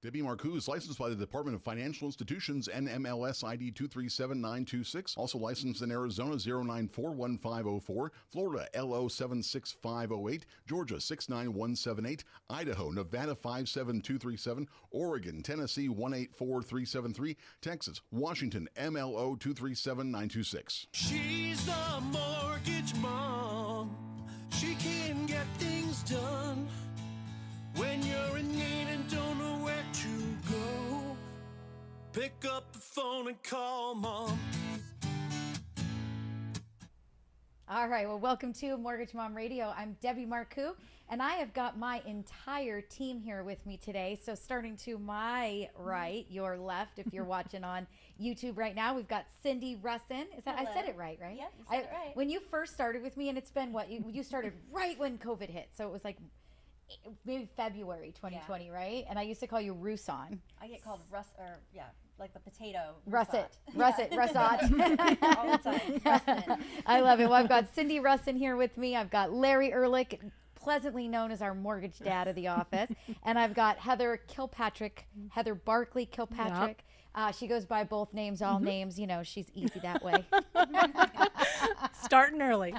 Debbie Marcoux is licensed by the Department of Financial Institutions, NMLS ID 237926. Also licensed in Arizona 0941504, Florida LO 76508, Georgia 69178, Idaho, Nevada 57237, Oregon, Tennessee 184373, Texas, Washington MLO 237926. She's a mortgage mom. She can get things done. When you're in need and don't know where to go, pick up the phone and call Mom. All right, well, welcome to Mortgage Mom Radio. I'm Debbie Marcoux, and I have got my entire team here with me today. So starting to my right, your left, if you're watching on YouTube right now, we've got Cindy Russin. Is that, Hello. I said it right? Yep, you said it right. When you first started with me, and it's been what, you started right when COVID hit. So it was like maybe February 2020, right? And I used to call you Russon. I get called like the potato. Russet. Russet. All the time. Russet. I love it. Well, I've got Cindy Russin here with me. I've got Larry Ehrlich, pleasantly known as our mortgage dad of the office. And I've got Heather Barkley Kilpatrick. Yep. She goes by both names, all names. You know, she's easy that way. Starting early.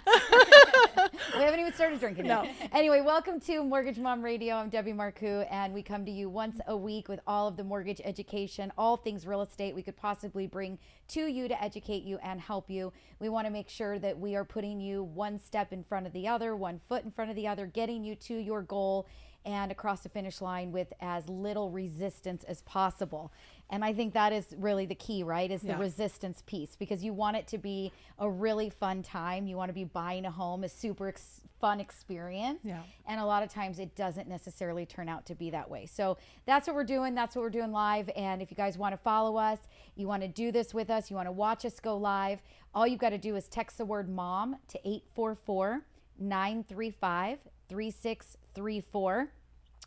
We haven't even started drinking yet. Anyway, welcome to Mortgage Mom Radio. I'm Debbie Marcoux, and we come to you once a week with all of the mortgage education, all things real estate we could possibly bring to you to educate you and help you. We want to make sure that we are putting you one step in front of the other, one foot in front of the other, getting you to your goal and across the finish line with as little resistance as possible. And I think that is really the key, right? Is the resistance piece, because you want it to be a really fun time. You want to be buying a home, a super fun experience. Yeah. And a lot of times it doesn't necessarily turn out to be that way. So that's what we're doing. That's what we're doing live. And if you guys want to follow us, you want to do this with us, you want to watch us go live, all you've got to do is text the word MOM to 844-935-3634.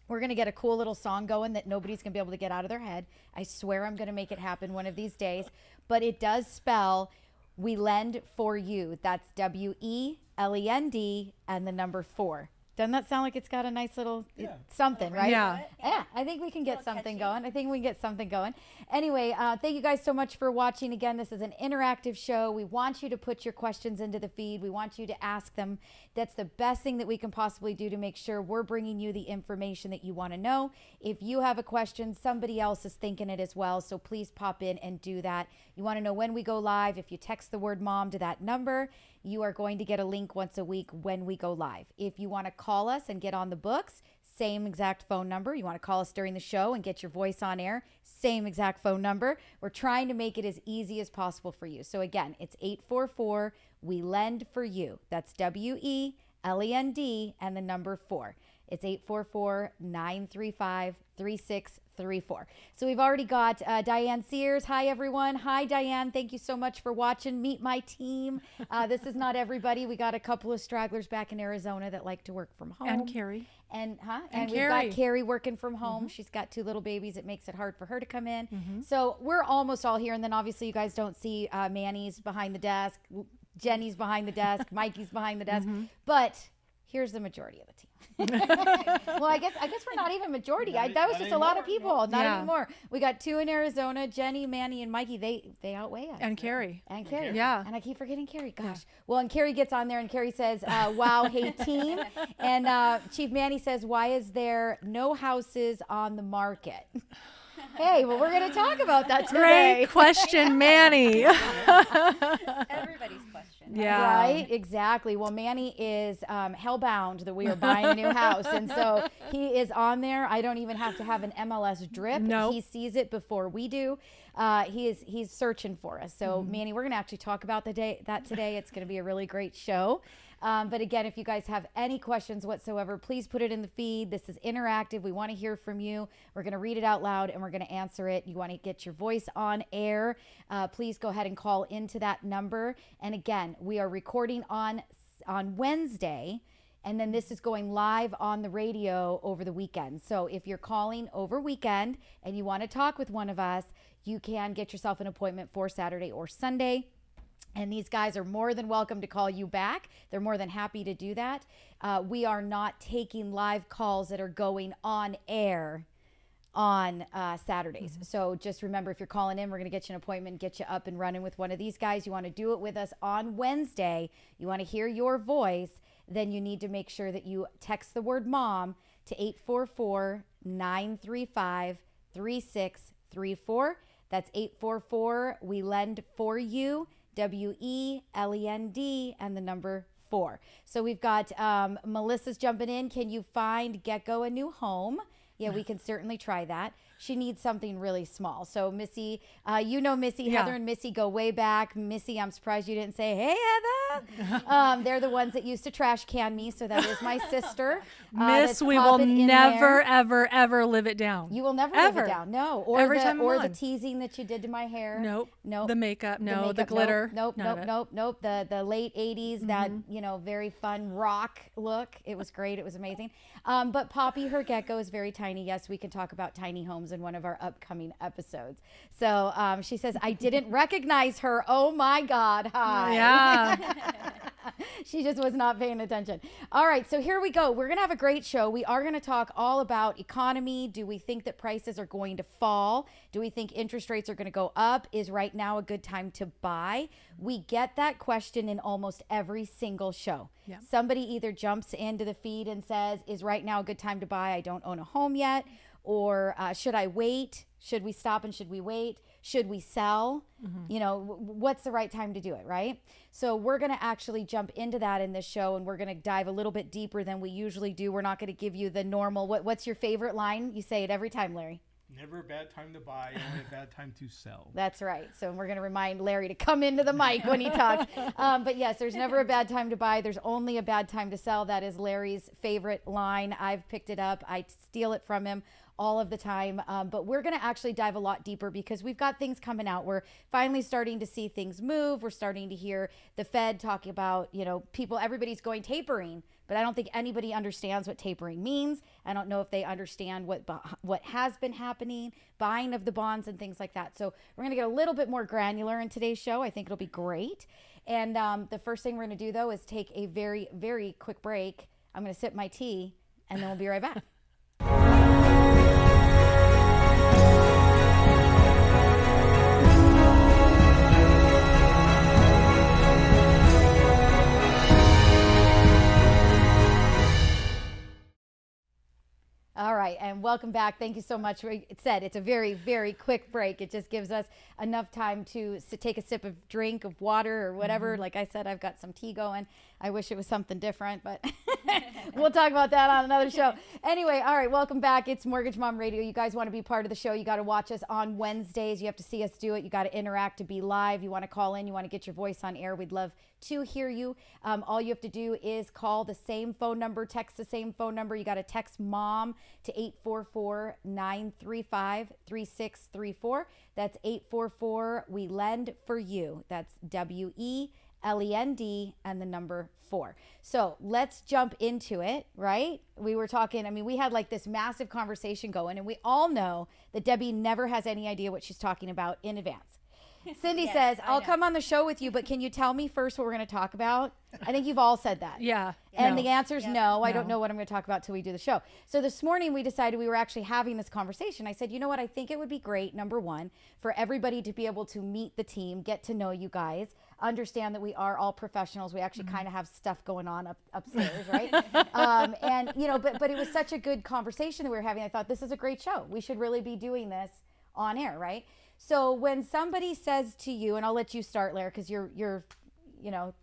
We're going to get a cool little song going that nobody's going to be able to get out of their head. I swear I'm going to make it happen one of these days. But it does spell We Lend For You. That's WELEND and the number 4. Doesn't that sound like it's got a nice little something, right? Yeah. Yeah, I think we can get something going. Anyway, thank you guys so much for watching. Again, this is an interactive show. We want you to put your questions into the feed. We want you to ask them. That's the best thing that we can possibly do to make sure we're bringing you the information that you want to know. If you have a question, somebody else is thinking it as well. So please pop in and do that. You want to know when we go live. If you text the word MOM to that number, you are going to get a link once a week when we go live. If you want to call us and get on the books, same exact phone number. You want to call us during the show and get your voice on air, same exact phone number. We're trying to make it as easy as possible for you. So again, it's 844 We Lend For You. That's WELEND and the number 4. It's 844-935-3634. So we've already got Diane Sears. Hi, everyone. Hi, Diane. Thank you so much for watching. Meet my team. This is not everybody. We got a couple of stragglers back in Arizona that like to work from home. And Carrie. And we've got Carrie working from home. She's got 2 little babies. It makes it hard for her to come in. So we're almost all here. And then obviously you guys don't see Manny's behind the desk. Jenny's behind the desk. Mikey's behind the desk. But here's the majority of the team. Well, I guess we're not even majority. That was just a lot of people. Not anymore. We got 2 in Arizona. Jenny, Manny, and Mikey. They outweigh us. And Carrie. And Carrie. Yeah. And I keep forgetting Carrie. Gosh. Yeah. Well, and Carrie gets on there, and Carrie says, "Wow, hey team." And Chief Manny says, "Why is there no houses on the market?" Hey, well, we're going to talk about that today. Great question, Manny. Everybody's question. Yeah. Right, exactly. Well, Manny is hellbound that we are buying a new house. And so he is on there. I don't even have to have an MLS drip. Nope. He sees it before we do. He's searching for us. So, Manny, we're going to actually talk about that today. It's going to be a really great show. But again, if you guys have any questions whatsoever, please put it in the feed. This is interactive. We want to hear from you. We're going to read it out loud and we're going to answer it. You want to get your voice on air. Please go ahead and call into that number. And again, we are recording on Wednesday. And then this is going live on the radio over the weekend. So if you're calling over weekend and you want to talk with one of us, you can get yourself an appointment for Saturday or Sunday. And these guys are more than welcome to call you back. They're more than happy to do that. We are not taking live calls that are going on air on Saturdays. So just remember, if you're calling in, we're going to get you an appointment, get you up and running with one of these guys. You want to do it with us on Wednesday. You want to hear your voice, then you need to make sure that you text the word mom to 844-935-3634. That's 844 We Lend For You, WELEND, and the number 4. So we've got Melissa's jumping in. Can you find Gecko a new home? Yeah, we can certainly try that. She needs something really small. So Missy, you know Missy, Yeah. Heather and Missy go way back. Missy, I'm surprised you didn't say, hey, Heather. They're the ones that used to trash can me. So that is my sister. Miss, that's we will popping in never, there. ever, ever live it down. You will never live Ever. it down. No. Or Every the, time I'm or the on. teasing that you did to my hair. Nope. Nope. The makeup, no. The makeup, glitter. Nope. none of it. Nope. The late 80s, that, very fun rock look. It was great. It was amazing. But Poppy, her gecko, is very tiny. Yes, we can talk about tiny homes in one of our upcoming episodes. So she says, I didn't recognize her. Oh my God. Hi. Yeah. She just was not paying attention. All right, so here we go. We're going to have a great show. We are going to talk all about economy. Do we think that prices are going to fall? Do we think interest rates are going to go up? Is right now a good time to buy? We get that question in almost every single show. Yeah. Somebody either jumps into the feed and says, is right now a good time to buy? I don't own a home yet. Or should I wait? Should we stop and should we wait? Should we sell? What's the right time to do it, right? So we're going to actually jump into that in this show, and we're going to dive a little bit deeper than we usually do. We're not going to give you the normal, what's your favorite line? You say it every time, Larry. Never a bad time to buy, only a bad time to sell. That's right. So we're going to remind Larry to come into the mic when he talks. But yes, there's never a bad time to buy. There's only a bad time to sell. That is Larry's favorite line. I've picked it up. I steal it from him all of the time. But we're going to actually dive a lot deeper because we've got things coming out. We're finally starting to see things move. We're starting to hear the Fed talking about, everybody's going tapering. But I don't think anybody understands what tapering means. I don't know if they understand what has been happening, buying of the bonds and things like that. So we're going to get a little bit more granular in today's show. I think it'll be great. And the first thing we're going to do, though, is take a very, very quick break. I'm going to sip my tea, and then we'll be right back. All right, and welcome back. Thank you so much. It said it's a very, very quick break. It just gives us enough time to take a sip of drink of water or whatever. Like I said, I've got some tea going. I wish it was something different, but we'll talk about that on another show. Anyway, all right, welcome back. It's Mortgage Mom Radio. You guys want to be part of the show, you got to watch us on Wednesdays. You have to see us do it. You got to interact to be live. You want to call in. You want to get your voice on air. We'd love to hear you. All you have to do is call the same phone number, text the same phone number. You got to text MOM to 844-935-3634. That's 844 We Lend For You. That's WELEND and the number 4. So let's jump into it, right? We were talking, we had like this massive conversation going, and we all know that Debbie never has any idea what she's talking about in advance. Cindy says, I'll come on the show with you, but can you tell me first what we're going to talk about? I think you've all said that. Yeah. And the answer is no. I don't know what I'm going to talk about till we do the show. So this morning we decided we were actually having this conversation. I said, you know what? I think it would be great, number one, for everybody to be able to meet the team, get to know you guys, understand that we are all professionals. We actually kind of have stuff going on upstairs, right? But it was such a good conversation that we were having. I thought, this is a great show. We should really be doing this on air, right? So when somebody says to you, and I'll let you start, Larry, because you're old.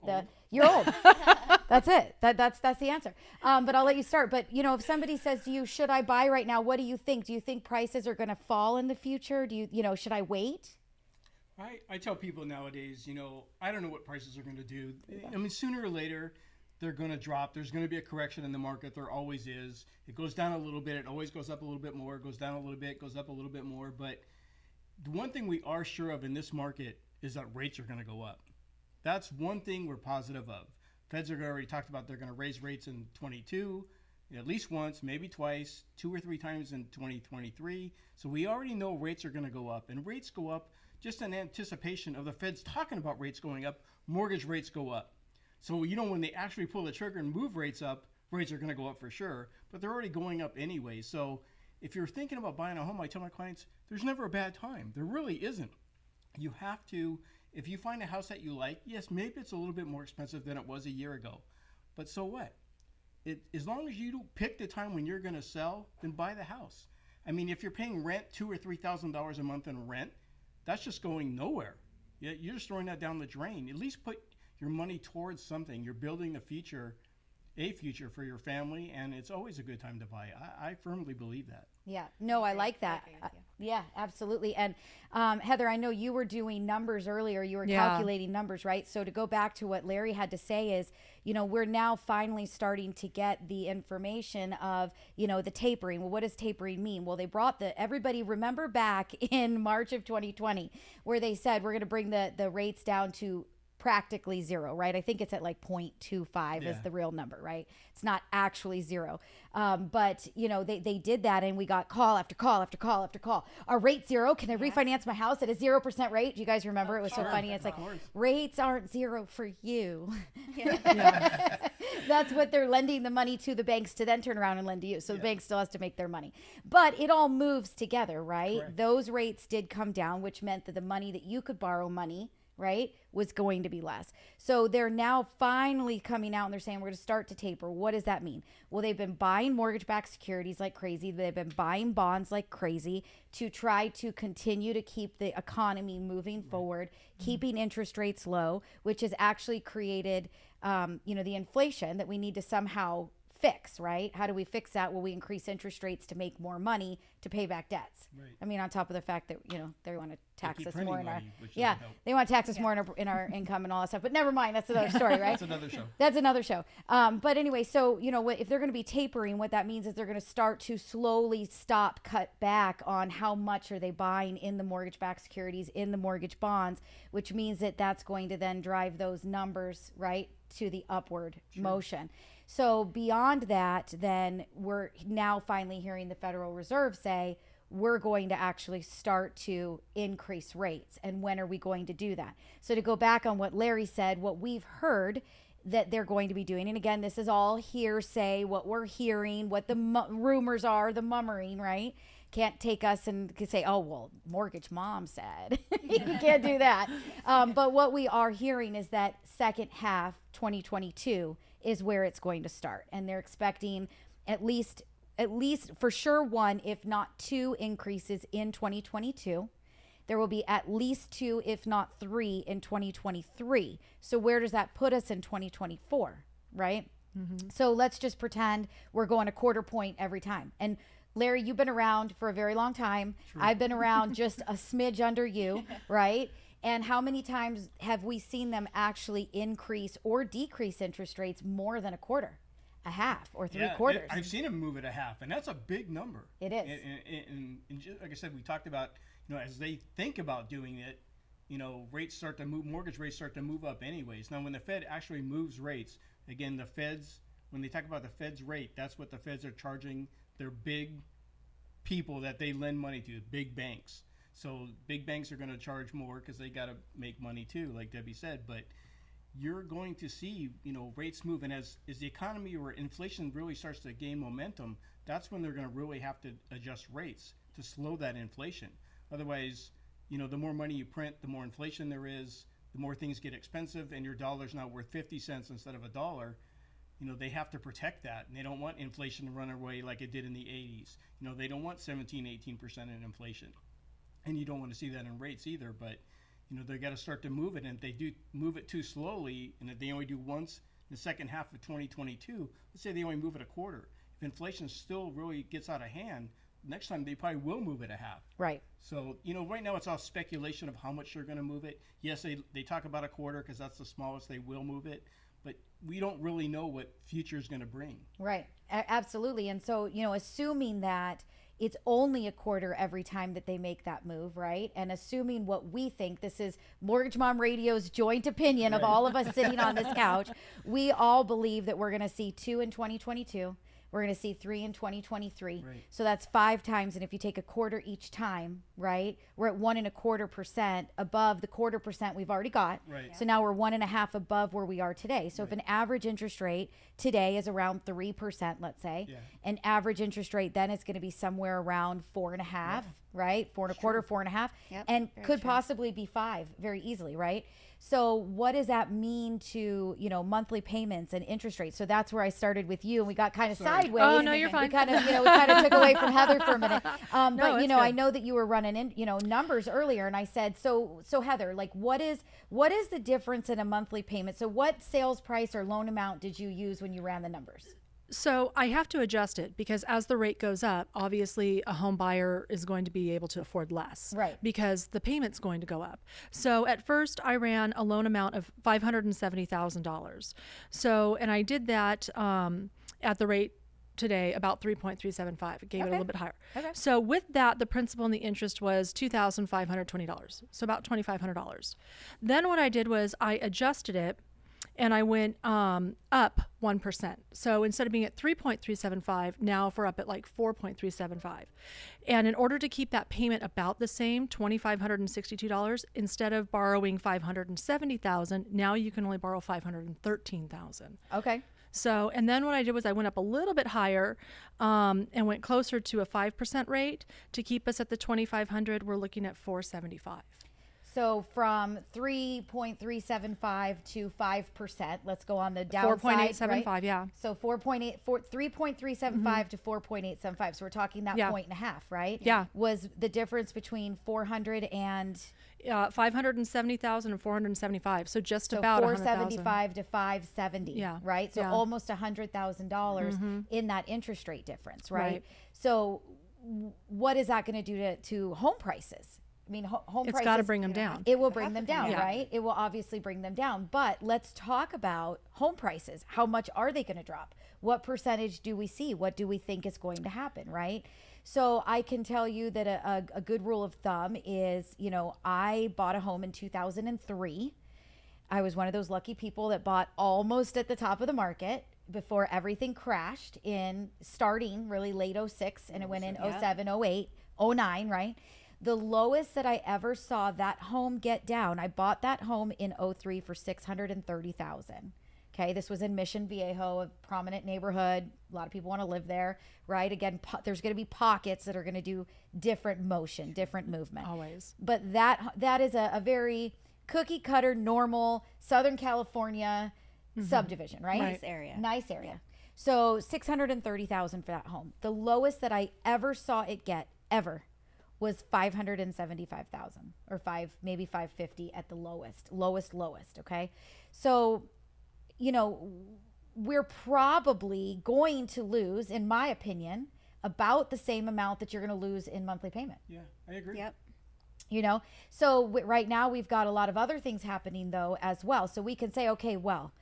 That's it. That's the answer. But I'll let you start. But if somebody says to you, should I buy right now? What do you think? Do you think prices are going to fall in the future? Do you should I wait? I tell people nowadays, I don't know what prices are going to do. Sooner or later, they're going to drop. There's going to be a correction in the market. There always is. It goes down a little bit. It always goes up a little bit more. It goes down a little bit. Goes up a little bit more. But the one thing we are sure of in this market is that rates are going to go up. That's one thing we're positive of. Feds are already talked about they're going to raise rates in 22, at least once, maybe twice, 2 or 3 times in 2023. So we already know rates are going to go up. And rates go up just in anticipation of the Feds talking about rates going up. Mortgage rates go up. So, when they actually pull the trigger and move rates up, rates are going to go up for sure. But they're already going up anyway. So if you're thinking about buying a home, I tell my clients, there's never a bad time. There really isn't. You have to, if you find a house that you like, yes, maybe it's a little bit more expensive than it was a year ago, but so what? As long as you don't pick the time when you're going to sell, then buy the house. I mean, if you're paying rent, $2,000 or $3,000 a month in rent, that's just going nowhere. You're just throwing that down the drain. At least put your money towards something. You're building a future for your family, and it's always a good time to buy. I firmly believe that. Yeah, no, I like that. Yeah, absolutely. And Heather, I know you were doing numbers earlier. You were calculating numbers, right? So to go back to what Larry had to say is, we're now finally starting to get the information of, the tapering. Well, what does tapering mean? Well, they brought everybody remember back in March of 2020, where they said, we're going to bring the rates down to practically zero, right? I think it's at like 0.25 is the real number, right? It's not actually zero. But they did that, and we got call after call after call after call. Are rates zero? Can I refinance my house at a 0% rate? Do you guys remember? It was so funny. It's like, rates aren't zero for you. That's what they're lending the money to the banks to then turn around and lend to you. So the bank still has to make their money. But it all moves together, right? Correct. Those rates did come down, which meant that the money that you could borrow money, right, was going to be less. So they're now finally coming out and they're saying we're going to start to taper. What does that mean? Well, they've been buying mortgage-backed securities like crazy. They've been buying bonds like crazy to try to continue to keep the economy moving forward, keeping interest rates low, which has actually created, the inflation that we need to somehow fix, right? How do we fix that? Well, we increase interest rates to make more money to pay back debts. Right. I mean, on top of the fact that, they want to tax us more in our, they want to tax us more in our income and all that stuff, but never mind. That's another story, right? That's another show. But anyway, so, if they're going to be tapering, what that means is they're going to start to slowly cut back on how much are they buying in the mortgage-backed securities, in the mortgage bonds, which means that that's going to then drive those numbers, right, to the upward motion. So beyond that, then we're now finally hearing the Federal Reserve say, we're going to actually start to increase rates. And when are we going to do that? So to go back on what Larry said, what we've heard that they're going to be doing, and again, this is all hearsay, what we're hearing, what the rumors are, the murmuring, right? Can't take us and say, oh, well, mortgage mom said. You can't do that. But what we are hearing is that second half 2022 is where it's going to start. And they're expecting at least for sure one, if not two increases in 2022. There will be at least two, if not three in 2023. So where does that put us in 2024, right? Mm-hmm. So let's just pretend we're going a quarter point every time. And Larry, you've been around for a very long time. True. I've been around just a smidge under you, right? And how many times have we seen them actually increase or decrease interest rates more than a quarter, a half, or three quarters? I've seen them move it a half, and that's a big number. It is. And just, like I said, we talked about, as they think about doing it, rates start to move, mortgage rates start to move up anyways. Now, when the Fed actually moves rates, again, when they talk about the Fed's rate, that's what the Feds are charging their big people that they lend money to, big banks. So big banks are going to charge more because they got to make money too, like Debbie said. But you're going to see, rates move. And as the economy or inflation really starts to gain momentum, that's when they're going to really have to adjust rates to slow that inflation. Otherwise, the more money you print, the more inflation there is, the more things get expensive, and your dollar's now worth 50 cents instead of $1. They have to protect that, and they don't want inflation to run away like it did in the 80s. They don't want 17, 18% in inflation. And you don't want to see that in rates either, but they got to start to move it. And if they do move it too slowly, and if they only do once in the second half of 2022, let's say they only move it a quarter. If inflation still really gets out of hand, next time they probably will move it a half. Right. So, right now it's all speculation of how much they're going to move it. Yes, they talk about a quarter because that's the smallest they will move it, but we don't really know what future is going to bring. Right. Absolutely. And so, assuming that it's only a quarter every time that they make that move, right? And assuming what we think, this is Mortgage Mom Radio's joint opinion of all of us sitting on this couch, we all believe that we're going to see two in 2022. We're going to see 3 in 2023. Right. So that's 5 times. And if you take a quarter each time, right, we're at 1.25% above the 0.25% we've already got. Right. So now we're 1.5 above where we are today. So if an average interest rate today is around 3%, let's say, an average interest rate then is going to be somewhere around 4.5, right? 4.25, 4.5, Yep, and very could true. possibly be 5 very easily, right? So what does that mean to, monthly payments and interest rates? So that's where I started with you, and we got kind of sideways. Oh, no, you're fine. We kind of, we kind of took away from Heather for a minute. But, it's I good. know that you were running in, numbers earlier, and I said, so Heather, like what is the difference in a monthly payment? So what sales price or loan amount did you use when you ran the numbers? So I have to adjust it because as the rate goes up, obviously a home buyer is going to be able to afford less. Right. Because the payment's going to go up. So at first I ran a loan amount of $570,000. So, and I did that at the rate today about 3.375. It gave it a little bit higher. Okay. So with that, the principal and the interest was $2,520. So about $2,500. Then what I did was I adjusted it and I went up 1%. So instead of being at 3.375, now we're up at like 4.375. And in order to keep that payment about the same, $2,562, instead of borrowing $570,000, now you can only borrow $513,000. Okay. So, and then what I did was I went up a little bit higher and went closer to a 5% rate. To keep us at the 2,500, we're looking at 475. So from 3.375 to 5%, let's go on the downside. 4.875, right? yeah. So 3.375 to 4.875. So we're talking that point and a half, right? Yeah. Was the difference between 400 and 570,000 and 475. So just so about 475 to 570. Yeah. Right. So Yeah. almost $100,000 in that interest rate difference, right? Right. So what is that going to do to home prices? I mean, home It's prices. got to bring them down. It will bring them down, Yeah. right? It will obviously bring them down. But let's talk about home prices. How much are they going to drop? What percentage do we see? What do we think is going to happen, right? So I can tell you that a good rule of thumb is, I bought a home in 2003. I was one of those lucky people that bought almost at the top of the market before everything crashed in starting really late 06 and it went in 07, 08, 09, right? The lowest that I ever saw that home get down, I bought that home in 03 for $630,000. Okay, this was in Mission Viejo, a prominent neighborhood. A lot of people want to live there, right? Again, there's going to be pockets that are going to do different motion, different movement. Always. But that is a very cookie cutter, normal Southern California subdivision, right? Nice area. Nice area. So $630,000 for that home. The lowest that I ever saw it get ever was $575,000 or maybe $550 at the lowest. Okay. So, we're probably going to lose, in my opinion, about the same amount that you're going to lose in monthly payment. Yeah, I agree. Yep. So right now we've got a lot of other things happening though as well. So we can say, okay, well,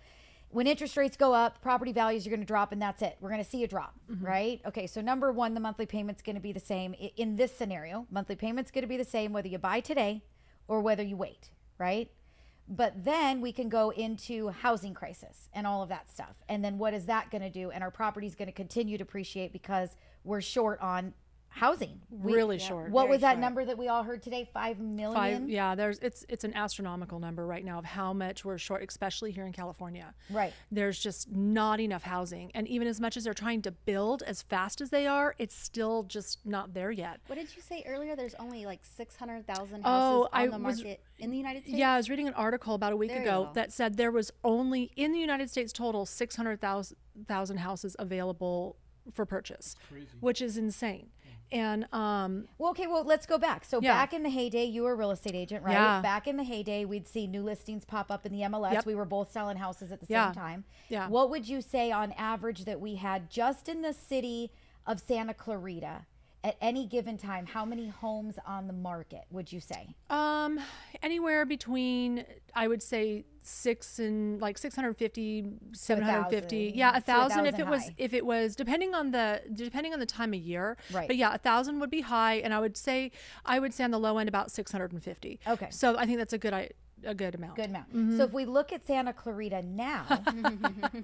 when interest rates go up, property values are going to drop and that's it. We're going to see a drop, right? Okay, so number one, the monthly payment's going to be the same. In this scenario, monthly payment's going to be the same whether you buy today or whether you wait, right? But then we can go into housing crisis and all of that stuff. And then what is that going to do? And our property's going to continue to appreciate because we're short on housing. Really short. What Very was that short. number that we all heard today? 5 million? It's an astronomical number right now of how much we're short, especially here in California. Right. There's just not enough housing. And even as much as they're trying to build as fast as they are, it's still just not there yet. What did you say earlier? There's only like 600,000 houses I on the was- market in the United States? Yeah, I was reading an article about a week There you ago go. that said there was only, in the United States total, 600,000 houses available for purchase, which is insane. And Well, let's go back. So Yeah. back in the heyday, you were a real estate agent, right? Yeah. Back in the heyday, we'd see new listings pop up in the MLS. Yep. We were both selling houses at the Yeah. same time. Yeah. What would you say on average that we had just in the city of Santa Clarita at any given time? How many homes on the market would you say? anywhere between, I would say 650, 750. 1,000. Yeah, So 1,000 high. if it was depending on the time of year. Right. But yeah, 1,000 would be high, and I would say on the low end about 650. Okay. So I think that's a a good amount. Good amount. So if we look at Santa Clarita now,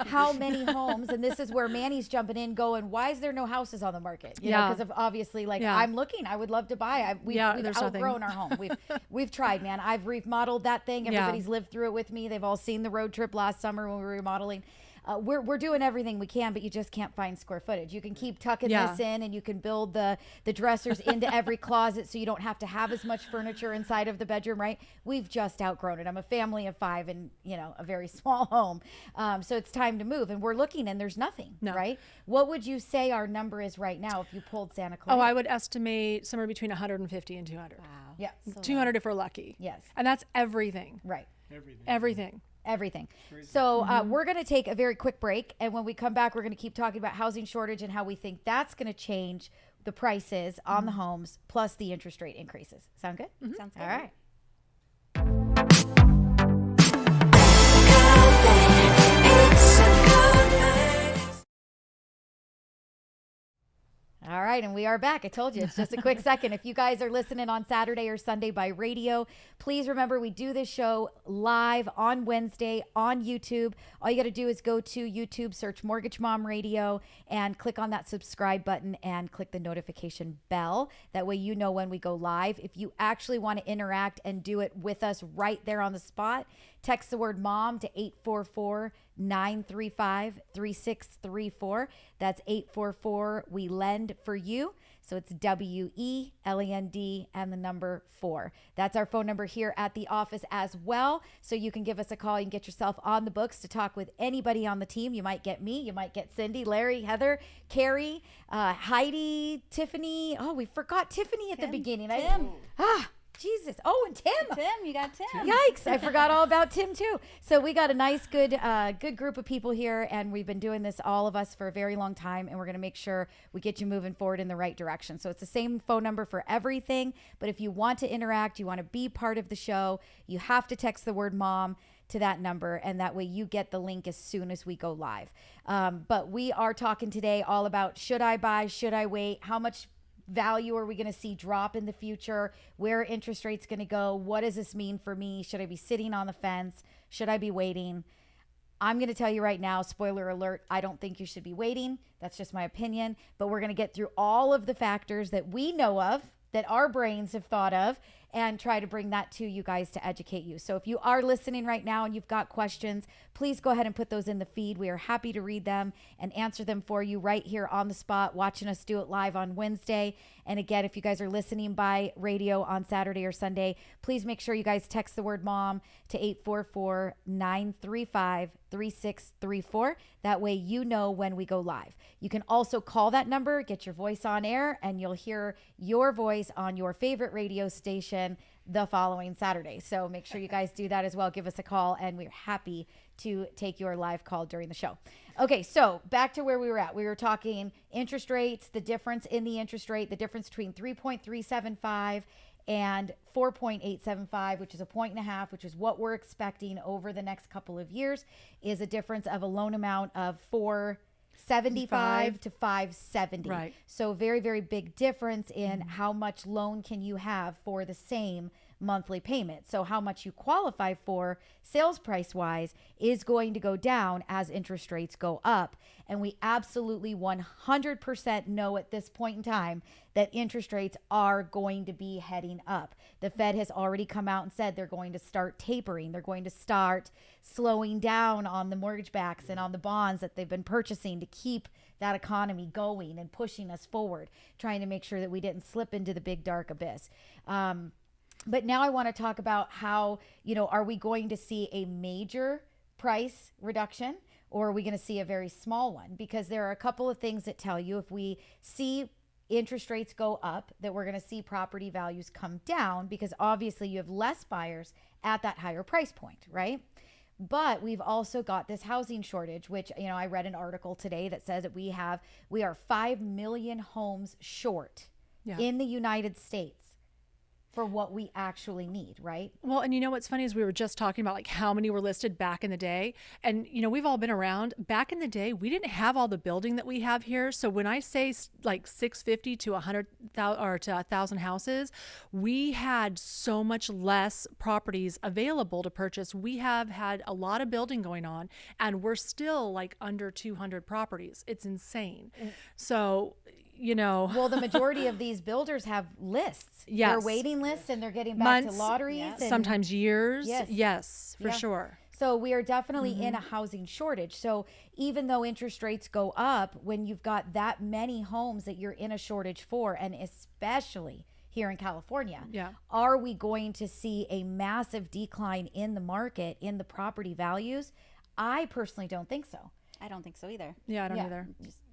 how many homes, and this is where Manny's jumping in going, why is there no houses on the market? You know, because of obviously I'm looking, I would love to buy. We've outgrown our home. We've tried, man. I've remodeled that thing. Everybody's lived through it with me. They've all seen the road trip last summer when we were remodeling. We're doing everything we can, but you just can't find square footage. You can keep tucking this in, and you can build the dressers into every closet so you don't have to have as much furniture inside of the bedroom, right? We've just outgrown it. I'm a family of 5 and, you know, a very small home. So it's time to move, and we're looking and there's nothing, right? What would you say our number is right now if you pulled Santa Clarita? Oh, I would estimate somewhere between 150 and 200. Wow. Yeah. 200 if we're lucky. Yes. And that's everything. Right. Everything. So we're going to take a very quick break. And when we come back, we're going to keep talking about housing shortage and how we think that's going to change the prices on the homes plus the interest rate increases. Sound good? Sounds good. All right. All right, and we are back. I told you, it's just a quick second. If you guys are listening on Saturday or Sunday by radio, please remember we do this show live on Wednesday on YouTube. All you got to do is go to YouTube, search Mortgage Mom Radio, and click on that subscribe button and click the notification bell. That way you know when we go live. If you actually want to interact and do it with us right there on the spot, text the word MOM to 844-935-3634. That's 844 We Lend for You. So it's WELEND and the number 4. That's our phone number here at the office as well. So you can give us a call and get yourself on the books to talk with anybody on the team. You might get me, you might get Cindy, Larry, Heather, Carrie, Heidi, Tiffany. Oh, we forgot Tiffany at the beginning. Jesus. Oh, and Tim. You got Tim. Yikes. I forgot all about Tim too. So we got a nice, good group of people here, and we've been doing this, all of us, for a very long time, and we're going to make sure we get you moving forward in the right direction. So it's the same phone number for everything, but if you want to interact, you want to be part of the show, you have to text the word MOM to that number, and that way you get the link as soon as we go live. But we are talking today all about, should I buy, should I wait, how much value are we going to see drop in the future? Where are interest rates going to go? What does this mean for me? Should I be sitting on the fence? Should I be waiting? I'm going to tell you right now, spoiler alert, I don't think you should be waiting. That's just my opinion. But we're going to get through all of the factors that we know of, that our brains have thought of, and try to bring that to you guys to educate you. So if you are listening right now and you've got questions, please go ahead and put those in the feed. We are happy to read them and answer them for you right here on the spot, watching us do it live on Wednesday. And again, if you guys are listening by radio on Saturday or Sunday, please make sure you guys text the word MOM to 844-935-3634. That way you know when we go live. You can also call that number, get your voice on air, and you'll hear your voice on your favorite radio station the following Saturday. So make sure you guys do that as well. Give us a call, and we're happy to take your live call during the show. Okay, so back to where we were at. We were talking interest rates, the difference in the interest rate, the difference between 3.375 and 4.875, which is a 1.5, which is what we're expecting over the next couple of years, is a difference of a loan amount of $475 to $570. Right. So very, very big difference in how much loan can you have for the same monthly payment. So how much you qualify for sales price wise is going to go down as interest rates go up. And we absolutely 100% know at this point in time that interest rates are going to be heading up. The Fed has already come out and said they're going to start tapering. They're going to start slowing down on the mortgage backs and on the bonds that they've been purchasing to keep that economy going and pushing us forward, trying to make sure that we didn't slip into the big dark abyss. But now I want to talk about how, are we going to see a major price reduction, or are we going to see a very small one? Because there are a couple of things that tell you if we see interest rates go up, that we're going to see property values come down, because obviously you have less buyers at that higher price point, right? But we've also got this housing shortage, which, I read an article today that says that we are 5 million homes short in the United States. for what we actually need, right? Well, and you know what's funny is we were just talking about like how many were listed back in the day. And, you know, we've all been around. Back in the day, we didn't have all the building that we have here. So when I say like 650 to 100,000 or to 1,000 houses, we had so much less properties available to purchase. We have had a lot of building going on, and we're still like under 200 properties. It's insane. So, you know, well, the majority of these builders have lists. Yes. They're waiting lists, and they're getting back months, to lotteries. And sometimes years. Yes. Yes, for Yeah. sure. So we are definitely in a housing shortage. So even though interest rates go up, when you've got that many homes that you're in a shortage for, and especially here in California, are we going to see a massive decline in the market, in the property values? I personally don't think so. I don't think so either. Yeah, I don't either.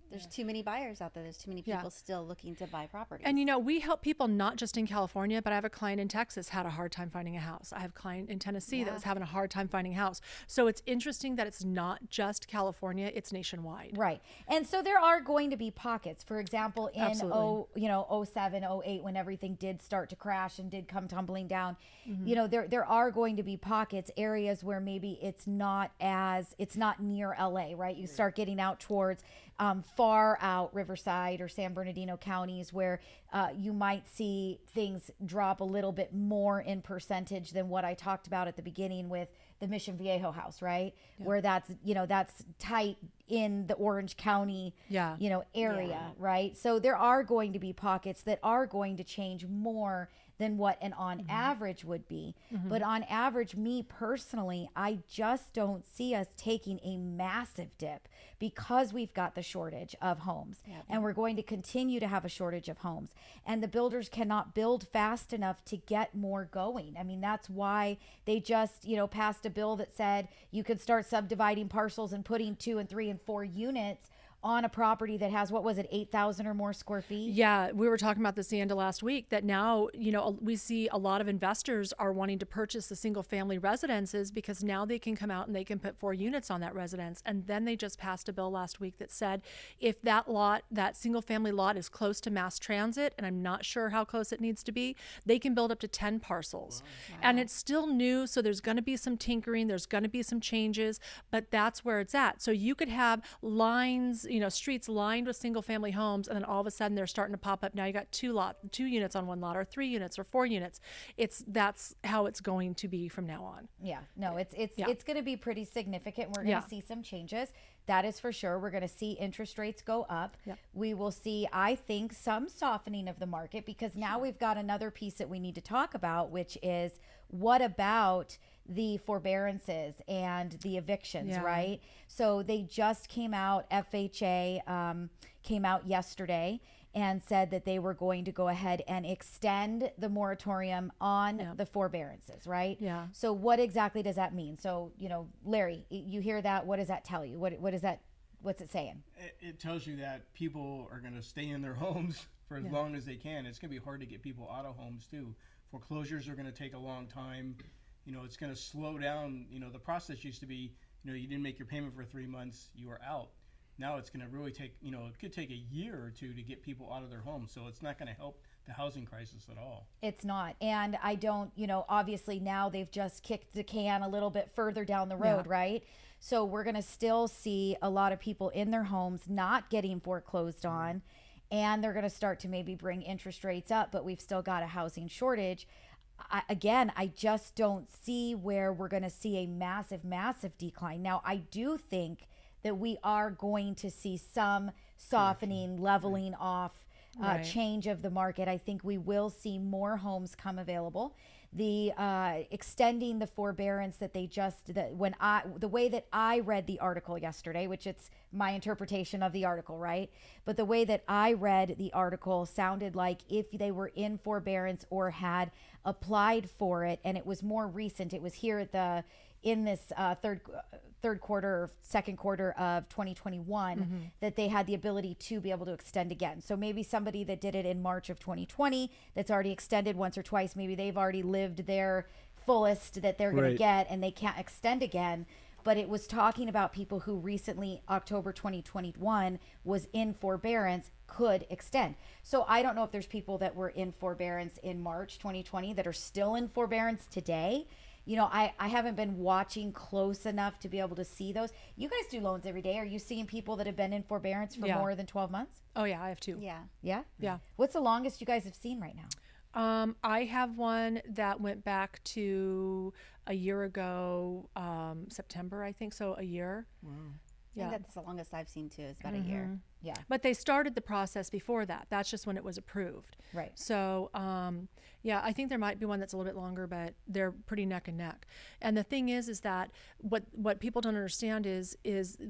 There's too many buyers out there. There's too many people still looking to buy properties. And, you know, we help people not just in California, but I have a client in Texas had a hard time finding a house. I have a client in Tennessee that was having a hard time finding a house. So it's interesting that it's not just California, it's nationwide. Right. And so there are going to be pockets. For example, in Absolutely. 07, 08, when everything did start to crash and did come tumbling down, you know, there are going to be pockets, areas where maybe it's not near LA, right? You start getting out towards far out Riverside or San Bernardino counties where you might see things drop a little bit more in percentage than what I talked about at the beginning with the Mission Viejo house, right? Where that's tight in the Orange County, area, right? So there are going to be pockets that are going to change more than what an on average would be. But on average, me personally, I just don't see us taking a massive dip because we've got the shortage of homes, and we're going to continue to have a shortage of homes, and the builders cannot build fast enough to get more going. I mean, that's why they just, passed a bill that said you could start subdividing parcels and putting 2 and 3 and 4 units on a property that has, 8,000 or more square feet? Yeah, we were talking about this the end of last week, that now, we see a lot of investors are wanting to purchase the single family residences because now they can come out and they can put 4 units on that residence. And then they just passed a bill last week that said if that single family lot is close to mass transit, and I'm not sure how close it needs to be, they can build up to 10 parcels. Wow. And it's still new, so there's going to be some tinkering, there's going to be some changes, but that's where it's at. So you could have lines, streets lined with single family homes, and then all of a sudden they're starting to pop up. Now you got 2 units on one lot, or 3 units, or 4 units. That's how it's going to be from now on. Yeah, no, it's going to be pretty significant. We're going to see some changes. That is for sure. We're going to see interest rates go up. Yep. We will see, I think, some softening of the market, because now we've got another piece that we need to talk about, which is what about the forbearances and the evictions, right? So they just came out, FHA came out yesterday and said that they were going to go ahead and extend the moratorium on the forbearances, right? Yeah. So what exactly does that mean? So, Larry, you hear that, what does that tell you? What is that, what's it saying? It tells you that people are going to stay in their homes for as long as they can. It's going to be hard to get people out of homes too. Foreclosures are going to take a long time. It's going to slow down. The process used to be, you didn't make your payment for 3 months, you were out. Now it's going to really take, it could take a year or 2 to get people out of their homes. So it's not going to help the housing crisis at all. It's not. And I don't, obviously now they've just kicked the can a little bit further down the road, right? So we're going to still see a lot of people in their homes not getting foreclosed on, and they're going to start to maybe bring interest rates up, but we've still got a housing shortage. I just don't see where we're going to see a massive, massive decline. Now, I do think that we are going to see some softening, leveling off, change of the market. I think we will see more homes come available. The extending the forbearance that they the way that I read the article yesterday, which it's my interpretation of the article, right? But the way that I read the article sounded like if they were in forbearance or had applied for it, and it was more recent, it was here in this third quarter or second quarter of 2021, that they had the ability to be able to extend again. So maybe somebody that did it in March of 2020 that's already extended once or twice, maybe they've already lived their fullest that they're going to get and they can't extend again. but it was talking about people who recently, October 2021, was in forbearance could extend. So I don't know if there's people that were in forbearance in March 2020 that are still in forbearance today. You know, I haven't been watching close enough to be able to see those. You guys do loans every day. Are you seeing people that have been in forbearance for more than 12 months? Oh yeah, I have 2. Yeah. Yeah? Yeah. What's the longest you guys have seen right now? I have one that went back to a year ago, September, I think. So a year. I Yeah. think that's the longest I've seen too, is about a year. Yeah. But they started the process before that. That's just when it was approved. Right. So, yeah, I think there might be one that's a little bit longer, but they're pretty neck and neck. And the thing is that what people don't understand is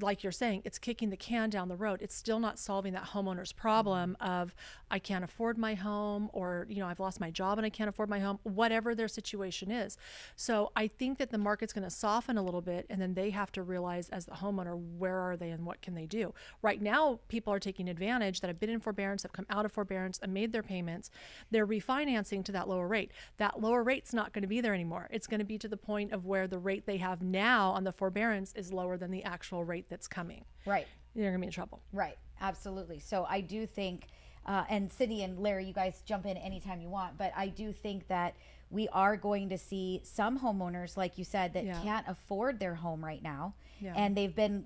like you're saying, it's kicking the can down the road. It's still not solving that homeowner's problem of I can't afford my home, or, you know, I've lost my job and I can't afford my home, whatever their situation is. So I think that the market's going to soften a little bit, and then they have to realize as the homeowner, where are they and what can they do? Right now, people are taking advantage that have been in forbearance, have come out of forbearance and made their payments. They're refinancing to that lower rate. That lower rate's not going to be there anymore. It's going to be to the point of where the rate they have now on the forbearance is lower than the actual rate that's coming. Right. They're going to be in trouble. Right. Absolutely. So I do think, and Cindy and Larry, you guys jump in anytime you want, but I do think that we are going to see some homeowners, like you said, that can't afford their home right now. Yeah. And they've been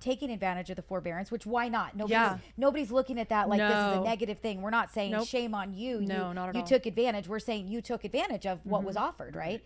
taking advantage of the forbearance, which why not? Nobody's looking at that like this is a negative thing. We're not saying shame on you. No, not at all. You took advantage. We're saying you took advantage of what was offered, right?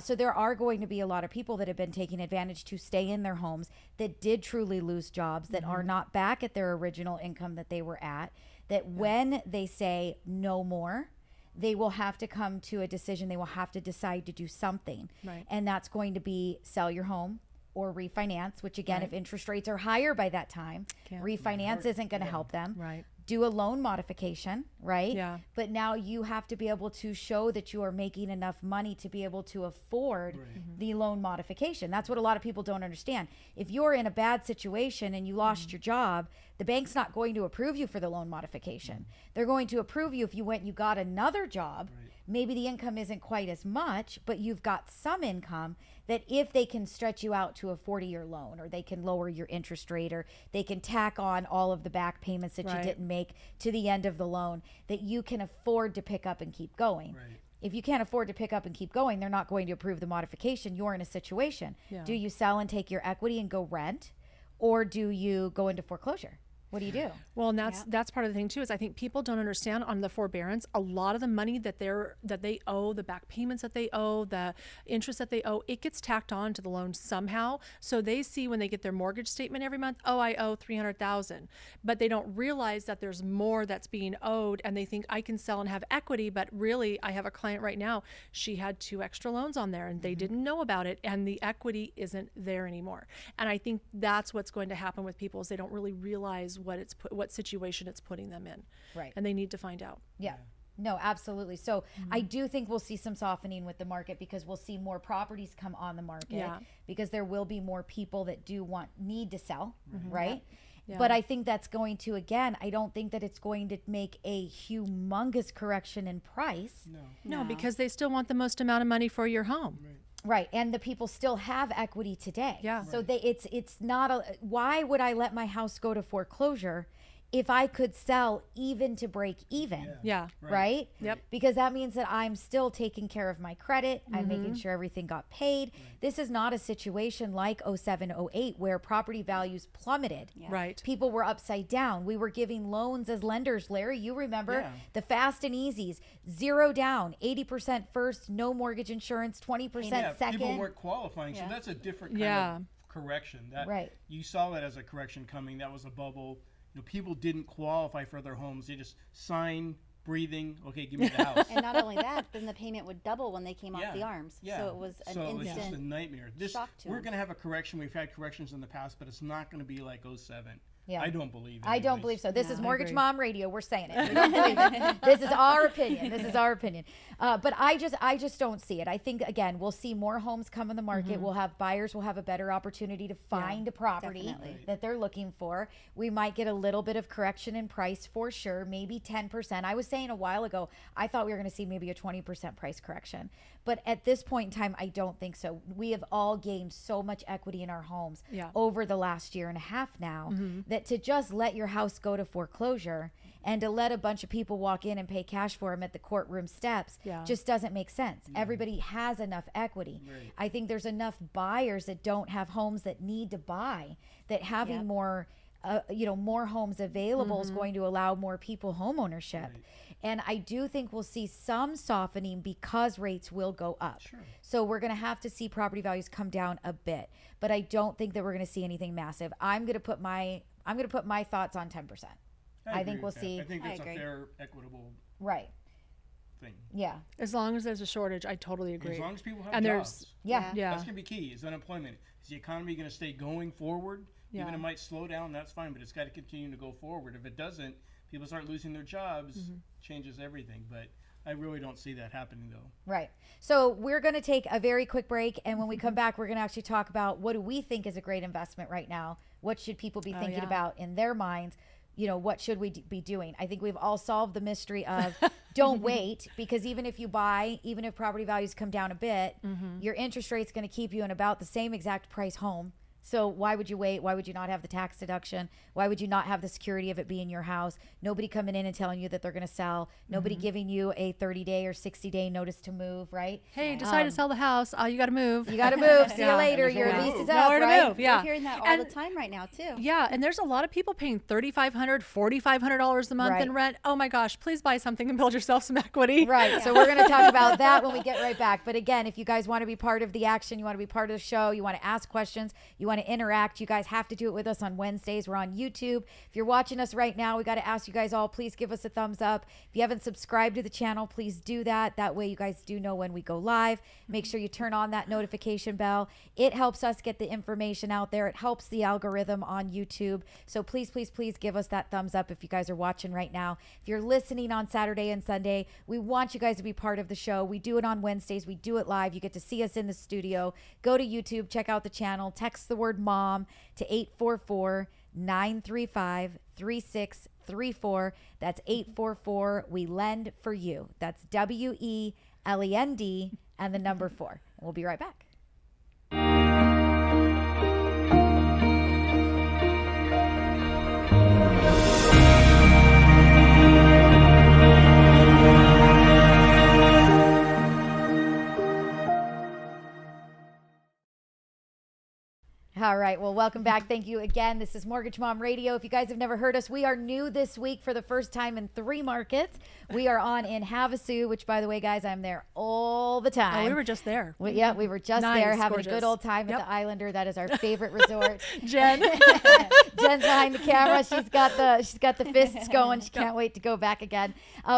So there are going to be a lot of people that have been taking advantage to stay in their homes that did truly lose jobs, that are not back at their original income that they were at, that when they say no more, they will have to come to a decision. They will have to decide to do something. Right. And that's going to be sell your home or refinance, which again, if interest rates are higher by that time, refinance isn't going to help them. Right. Do a loan modification, right? Yeah. But now you have to be able to show that you are making enough money to be able to afford the loan modification. That's what a lot of people don't understand. If you're in a bad situation and you lost your job, the bank's not going to approve you for the loan modification. They're going to approve you if you went and you got another job. Maybe the income isn't quite as much, but you've got some income that if they can stretch you out to a 40-year loan, or they can lower your interest rate, or they can tack on all of the back payments that you didn't make to the end of the loan, that you can afford to pick up and keep going. If you can't afford to pick up and keep going, they're not going to approve the modification. You're in a situation. Do you sell and take your equity and go rent, or do you go into foreclosure? What do you do? Well, and that's part of the thing too, is I think people don't understand on the forbearance, a lot of the money that they owe, the back payments that they owe, the interest that they owe, it gets tacked on to the loan somehow. So they see when they get their mortgage statement every month, oh, I owe $300,000, but they don't realize that there's more that's being owed, and they think I can sell and have equity. But really, I have a client right now, she had 2 extra loans on there and they didn't know about it, and the equity isn't there anymore. And I think that's what's going to happen with people, is they don't really realize what situation it's putting them in, and they need to find out. No, absolutely. So I do think we'll see some softening with the market, because we'll see more properties come on the market, because there will be more people that need to sell, right? But I think that's going to, again, I don't think that it's going to make a humongous correction in price. No, because they still want the most amount of money for your home. Right, and the people still have equity today. So it's not why would I let my house go to foreclosure if I could sell even to break even? Right? Yep. Because that means that I'm still taking care of my credit. I'm making sure everything got paid. This is not a situation like 07, 08 where property values plummeted. Right. People were upside down. We were giving loans as lenders. Larry, you remember the fast and easies, 0 down, 80% first, no mortgage insurance, 20% second. People weren't qualifying, so that's a different kind of correction. You saw that as a correction coming. That was a bubble. You know, people didn't qualify for their homes. They just signed, breathing, okay, give me the house. And not only that, then the payment would double when they came off the arms. So it was an it was instant just a nightmare. shock to we're them. going to have a correction. We've had corrections in the past, but it's not going to be like 07. Yeah. I don't believe it. I don't anyways. believe so. This Yeah, is I Mortgage agree. Mom Radio. We're saying it. We don't believe it. This is our opinion. This is our opinion. But I just don't see it. I think, again, we'll see more homes come on the market. We'll have buyers will have a better opportunity to find a property definitely. that they're looking for. We might get a little bit of correction in price for sure, maybe 10%. I was saying a while ago, I thought we were going to see maybe a 20% price correction. But at this point in time, I don't think so. We have all gained so much equity in our homes over the last year and a half now that to just let your house go to foreclosure and to let a bunch of people walk in and pay cash for them at the courtroom steps just doesn't make sense. Everybody has enough equity. Right. I think there's enough buyers that don't have homes that need to buy, that having more more homes available is going to allow more people home ownership. And I do think we'll see some softening because rates will go up. Sure. So we're going to have to see property values come down a bit, but I don't think that we're going to see anything massive. I'm going to put my thoughts on 10%. I agree think we'll with that. see. I think that's a agree. fair, equitable Right. thing. Yeah. As long as there's a shortage, I totally agree. As long as people have And jobs. there's Yeah. yeah. That's going to be key, is unemployment. Is the economy going to stay going forward? Yeah. Even it might slow down, that's fine, but it's got to continue to go forward. If it doesn't, people start losing their jobs, changes everything. But I really don't see that happening, though. Right. So we're going to take a very quick break. And when we come back, we're going to actually talk about what do we think is a great investment right now? What should people be thinking yeah. about in their minds? What should we be doing? I think we've all solved the mystery of don't wait, because even if property values come down a bit, your interest rate's going to keep you in about the same exact price home. So why would you wait? Why would you not have the tax deduction? Why would you not have the security of it being your house? Nobody coming in and telling you that they're going to sell. Nobody giving you a 30-day or 60-day notice to move, right? Hey, decide to sell the house. You got to move. You got to move. See you Yeah. later. And there's Your nowhere to lease move. is up, Nowhere to right? move. Yeah. We're hearing that all And- the time right now too. Yeah, and there's a lot of people paying $3,500, $4,500 a month Right. in rent. Oh my gosh, please buy something and build yourself some equity. Right. So we're going to talk about that when we get right back. But again, if you guys want to be part of the action, you want to be part of the show, you want to ask questions, you want to interact, you guys have to do it with us on Wednesdays. We're on YouTube. If you're watching us right now, we got to ask you guys all, please give us a thumbs up. If you haven't subscribed to the channel, please do that. That way you guys do know when we go live. Make sure you turn on that notification bell. It helps us get the information out there. It helps the algorithm on YouTube. So please, please, please give us that thumbs up if you guys are watching right now. If you're listening on Saturday and Sunday, we want you guys to be part of the show. We do it on Wednesdays. We do it live. You get to see us in the studio. Go to YouTube, check out the channel, text the word mom to 844-935-3634. That's 844 We Lend for You. That's WELEND and the number 4. We'll be right back. All right. Well, welcome back. Thank you again. This is Mortgage Mom Radio. If you guys have never heard us, we are new this week for the first time in 3 markets. We are on in Havasu, which, by the way, guys, I'm there all the time. Oh, we were just there. We were just Nice, there having a gorgeous. good old time Yep. at the Islander. That is our favorite resort. Jen. Jen's behind the camera. She's got the fists going. She can't wait to go back again.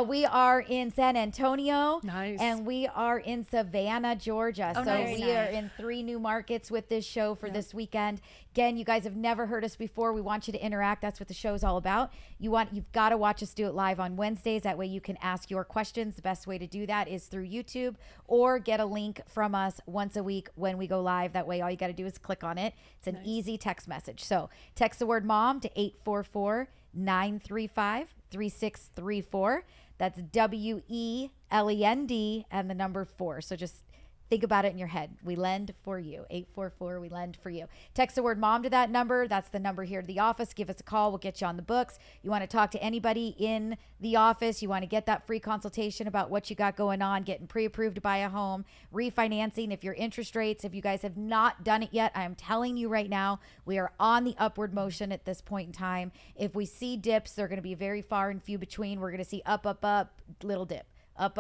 We are in San Antonio. Nice. And we are in Savannah, Georgia. Oh, so nice. we are in 3 new markets with this show for this weekend. Again, you guys have never heard us before. We want you to interact. That's what the show's all about. You've got to watch us do it live on Wednesdays. That way you can ask your questions. The best way to do that is through YouTube, or get a link from us once a week when we go live. That way all you got to do is click on it. It's an easy text message. So text the word mom to 844-935-3634. That's WELEND and the number 4. So just think about it in your head. We lend for you. 844 We Lend for You. Text the word mom to that number. That's the number here at the office. Give us a call. We'll get you on the books. You want to talk to anybody in the office. You want to get that free consultation about what you got going on, getting pre-approved to buy a home, refinancing. If your interest rates, if you guys have not done it yet, I am telling you right now, we are on the upward motion at this point in time. If we see dips, they're going to be very far and few between. We're going to see up, little dip, up,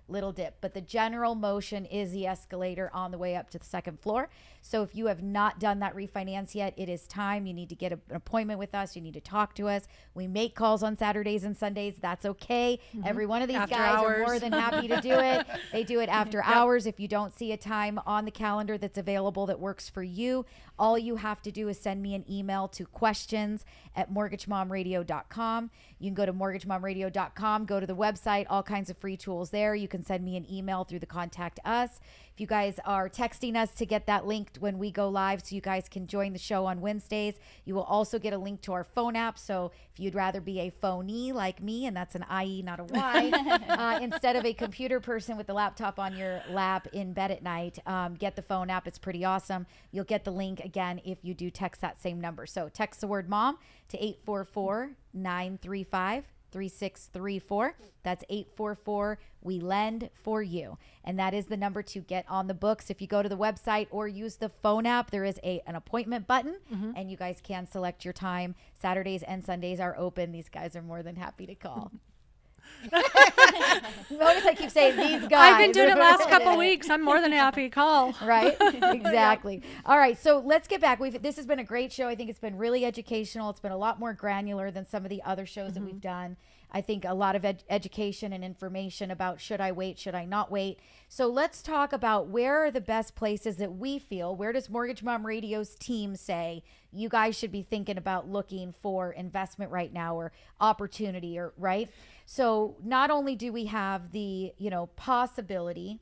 little dip, but the general motion is the escalator on the way up to the second floor. So if you have not done that refinance yet, it is time. You need to get an appointment with us. You need to talk to us. We make calls on Saturdays and Sundays. That's okay. Every one of these After guys are hours. more than happy to do it. They do it after hours. If you don't see a time on the calendar that's available that works for you, all you have to do is send me an email to questions@mortgagemomradio.com. You can go to mortgagemomradio.com, go to the website, all kinds of free tools there. You can send me an email through the contact us. If you guys are texting us to get that linked when we go live so you guys can join the show on Wednesdays, you will also get a link to our phone app. So if you'd rather be a phonee like me, and that's an IE, not a Y, instead of a computer person with the laptop on your lap in bed at night, get the phone app. It's pretty awesome. You'll get the link again if you do text that same number. So text the word mom to 844-935-3634. That's 844 we lend for you, and that is the number to get on the books. If you go to the website or use the phone app, there is an appointment button, and you guys can select your time. Saturdays and Sundays are open. These guys are more than happy to call. Notice I keep saying these guys. I've been doing it last couple weeks. I'm more than happy to call. Right? Exactly. All right. So let's get back. This has been a great show. I think it's been really educational. It's been a lot more granular than some of the other shows that we've done. I think a lot of education and information about should I wait, should I not wait. So let's talk about where are the best places that we feel, where does Mortgage Mom Radio's team say you guys should be thinking about looking for investment right now or opportunity, or right? So not only do we have the, possibility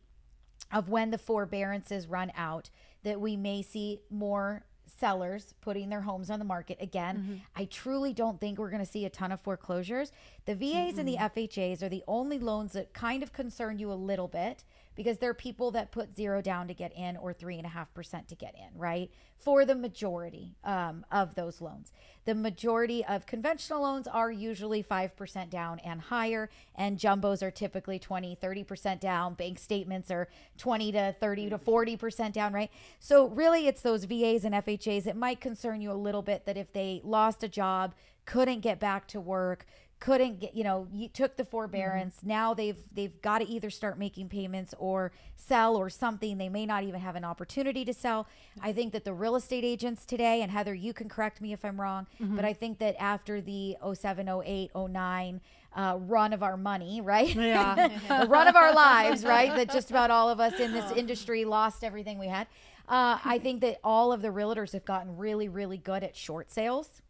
of when the forbearances run out that we may see more sellers putting their homes on the market again. I truly don't think we're going to see a ton of foreclosures. The VAs and the FHAs are the only loans that kind of concern you a little bit, because they're people that put 0 down to get in or 3.5% to get in, right? For the majority of those loans. The majority of conventional loans are usually 5% down and higher, and jumbos are typically 20, 30% down. Bank statements are 20 to 30 to 40% down, right? So really it's those VAs and FHAs that might concern you a little bit, that if they lost a job, couldn't get back to work, couldn't get, you took the forbearance. Now they've got to either start making payments or sell or something. They may not even have an opportunity to sell. I think that the real estate agents today, and Heather, you can correct me if I'm wrong, but I think that after the 07, 08, 09 run of our money, right? Yeah. The run of our lives, right? That just about all of us in this industry lost everything we had. I think that all of the realtors have gotten really, really good at short sales.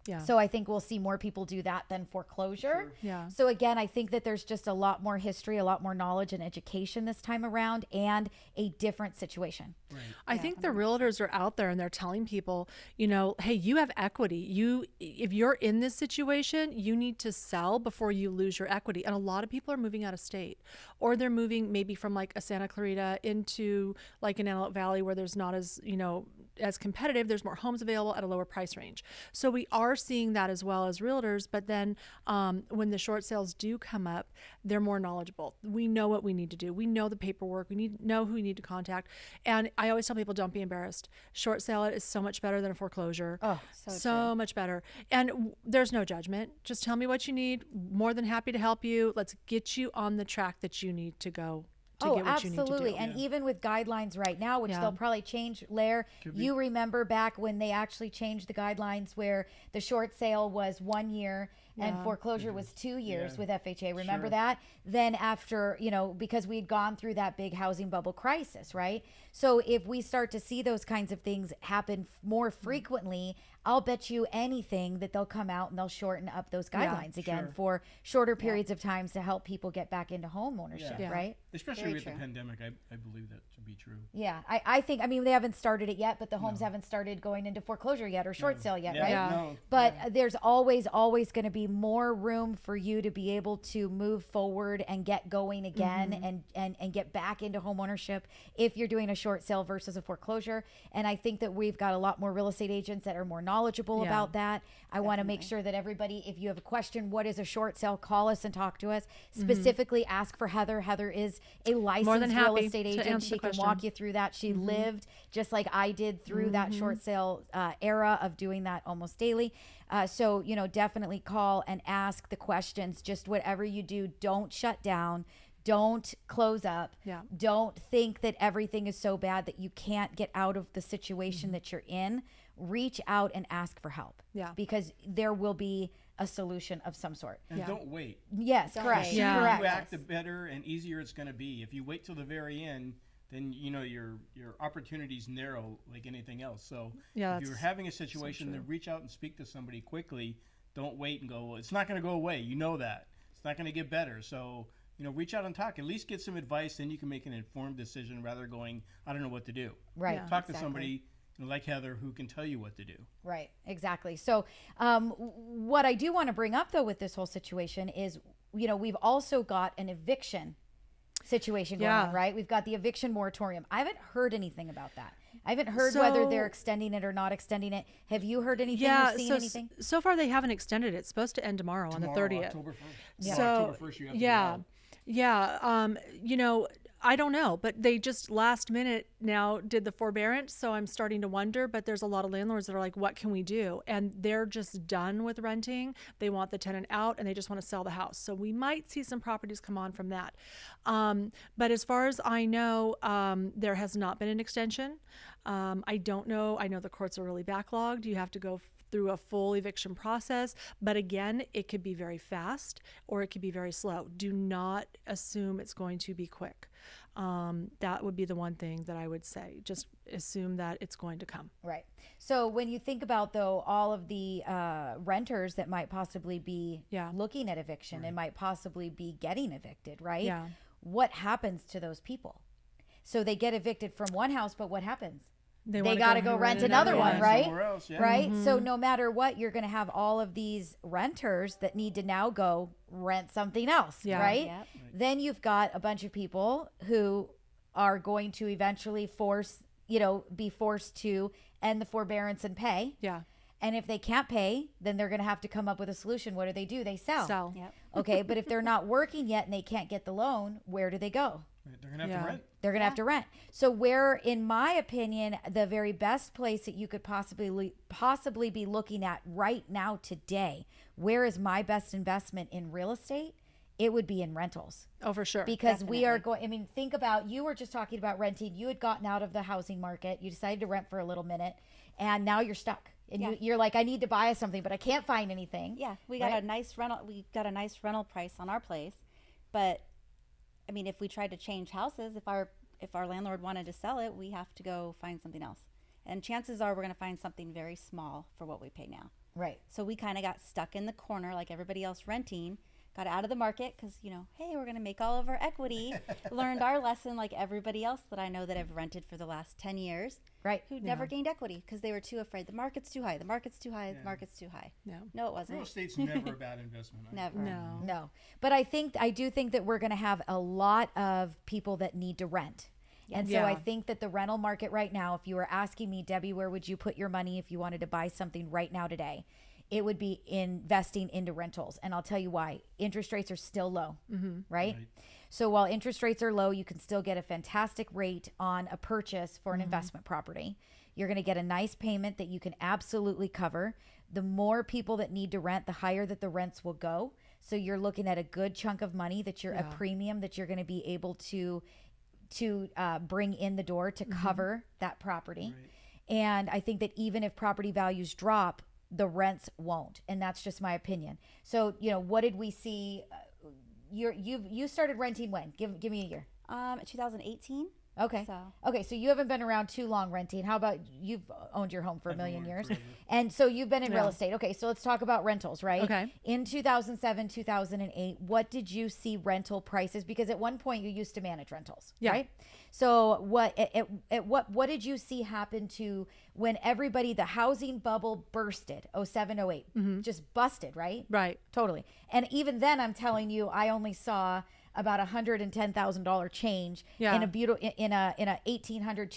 Yeah. So I think we'll see more people do that than foreclosure. Yeah. So again, I think that there's just a lot more history, a lot more knowledge and education this time around, and a different situation. Right. I think the realtors are out there and they're telling people, hey, you have equity. If you're in this situation, you need to sell before you lose your equity. And a lot of people are moving out of state, or they're moving maybe from like a Santa Clarita into like an Antelope Valley where there's not as, as competitive. There's more homes available at a lower price range. So we are seeing that as well as realtors. But then when the short sales do come up, they're more knowledgeable. We know what we need to do. We know the paperwork. We know who we need to contact. And I always tell people, don't be embarrassed. Short sale is so much better than a foreclosure. Oh, so much better. And there's no judgment. Just tell me what you need. More than happy to help you. Let's get you on the track that you need to go. To get what you need to do. Absolutely. And even with guidelines right now, which they'll probably change, Lair, you remember back when they actually changed the guidelines where the short sale was 1 year and foreclosure was 2 years with FHA. Remember that? Then after, because we'd gone through that big housing bubble crisis, right? So if we start to see those kinds of things happen more frequently, I'll bet you anything that they'll come out and they'll shorten up those guidelines again for shorter periods of times to help people get back into home ownership, right? Especially with the pandemic, I believe that to be true. Yeah, I think, they haven't started it yet, but the homes haven't started going into foreclosure yet or short sale yet, right? No. But there's always going to be more room for you to be able to move forward and get going again and get back into home ownership if you're doing a short sale versus a foreclosure. And I think that we've got a lot more real estate agents that are more knowledgeable about that. I want to make sure that everybody, if you have a question, what is a short sale, call us and talk to us. Specifically ask for Heather. Heather is a licensed real estate agent. She can walk you through that. She lived just like I did through that short sale era of doing that almost daily. So, definitely call and ask the questions. Just whatever you do, don't shut down. Don't close up. Yeah. Don't think that everything is so bad that you can't get out of the situation that you're in. Reach out and ask for help. Yeah. Because there will be a solution of some sort. And don't wait. Yes, correct. wait. Yeah. Correct. You act, the better and easier it's going to be. If you wait till the very end, then your opportunities narrow like anything else. So Yeah, if you're that's having a situation, then reach out and speak to somebody quickly. Don't wait and go, well, it's not going to go away. You know that. It's not going to get better. So, reach out and talk. At least get some advice, then you can make an informed decision rather than going, I don't know what to do. Right. Yeah. Talk to somebody like Heather who can tell you what to do. Right, exactly. So what I do want to bring up, though, with this whole situation is, we've also got an eviction situation going on, right? We've got the eviction moratorium. I haven't heard anything about that. I haven't heard whether they're extending it or not extending it. Have you heard anything or seen anything? So far they haven't extended it. It's supposed to end tomorrow on the 30th. October 1st. Yeah. So October 1st, you have to get out. I don't know, but they just last minute now did the forbearance. So I'm starting to wonder, but there's a lot of landlords that are like, what can we do? And they're just done with renting. They want the tenant out and they just want to sell the house. So we might see some properties come on from that. But as far as I know, there has not been an extension. I don't know. I know the courts are really backlogged. You have to go through a full eviction process. But again, it could be very fast or it could be very slow. Do not assume it's going to be quick. That would be the one thing that I would say. Just assume that it's going to come. Right. So when you think about, though, all of the renters that might possibly be looking at eviction and might possibly be getting evicted, right? Yeah. What happens to those people? So they get evicted from one house, but what happens? They wanna got to go rent another one, right? Somewhere else, yeah. Right? So no matter what, you're going to have all of these renters that need to now go rent something else, right? Yep. Then you've got a bunch of people who are going to eventually be forced to end the forbearance and pay. Yeah. And if they can't pay, then they're going to have to come up with a solution. What do? They sell. Sell. Yep. Okay, but if they're not working yet and they can't get the loan, where do they go? Right, they're going to have to rent. They're going to have to rent. So where, in my opinion, the very best place that you could possibly be looking at right now today, where is my best investment in real estate? It would be in rentals. Oh, for sure. Because we are going, think about, you were just talking about renting. You had gotten out of the housing market. You decided to rent for a little minute and now you're stuck. And you're like, I need to buy something, but I can't find anything. Yeah, we got a nice rental. We got a nice rental price on our place, but I mean, if we tried to change houses, if our landlord wanted to sell it, we have to go find something else. And chances are we're going to find something very small for what we pay now. Right. So we kind of got stuck in the corner like everybody else renting, got out of the market because, hey, we're going to make all of our equity. Learned our lesson like everybody else that I know that have rented for the last 10 years. Right. Who never gained equity because they were too afraid. The market's too high. The market's too high. The market's too high. No, it wasn't. Real estate's never a bad investment. Never. No. But I do think that we're going to have a lot of people that need to rent. And so I think that the rental market right now, if you were asking me, Debbie, where would you put your money if you wanted to buy something right now today? It would be investing into rentals. And I'll tell you why. Interest rates are still low, right? So while interest rates are low, you can still get a fantastic rate on a purchase for an investment property. You're going to get a nice payment that you can absolutely cover. The more people that need to rent, the higher that the rents will go. So you're looking at a good chunk of money that you're a premium that you're going to be able to bring in the door to cover that property. And I think that even if property values drop, the rents won't. And that's just my opinion. So, what did we see? You started renting when? Give me a year. 2018. Okay. So you haven't been around too long renting. How about you've owned your home for a million years? And so you've been in real estate. Okay. So let's talk about rentals, right? Okay. In 2007, 2008, what did you see rental prices? Because at one point you used to manage rentals, right? So what did you see happen to when the housing bubble bursted, 07, 08, just busted, right? Right. Totally. And even then I'm telling you, I only saw about $110,000 change in a beautiful in a 1800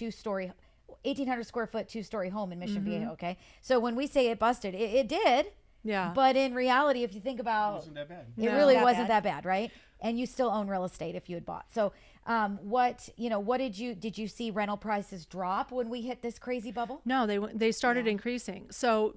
square foot 2-story home in Mission Viejo. Okay, so when we say it busted, it did. Yeah. But in reality, if you think about, It wasn't that bad. it really wasn't that bad, right? And you still own real estate if you had bought. So What did you see rental prices drop when we hit this crazy bubble? No, they started increasing. So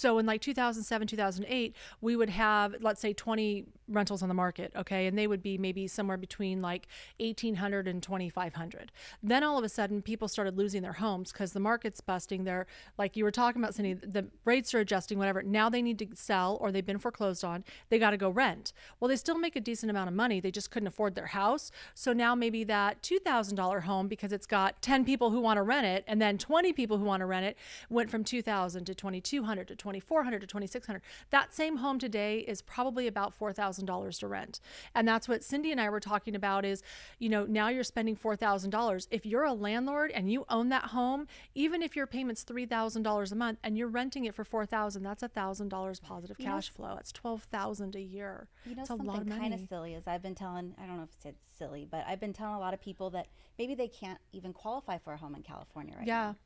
in like 2007, 2008, we would have, let's say, 20 rentals on the market, okay, and they would be maybe somewhere between like 1,800 and 2,500. Then all of a sudden, people started losing their homes because the market's busting. They're, like you were talking about, Cindy, the rates are adjusting, whatever. Now they need to sell, or they've been foreclosed on. They got to go rent. Well, they still make a decent amount of money. They just couldn't afford their house. So now maybe that $2,000 home, because it's got 10 people who want to rent it and then 20 people who want to rent it, went from 2,000 to 2,200 to 2,400 to 2,600. That same home today is probably about $4,000 to rent. And that's what Cindy and I were talking about is, now you're spending $4,000. If you're a landlord and you own that home, even if your payment's $3,000 a month and you're renting it for $4,000, that's $1,000 positive cash flow. That's $12,000 a year. It's a lot of money. Kind of silly is I've been telling, I don't know if it's silly, but I've been telling a lot of people that maybe they can't even qualify for a home in California right now.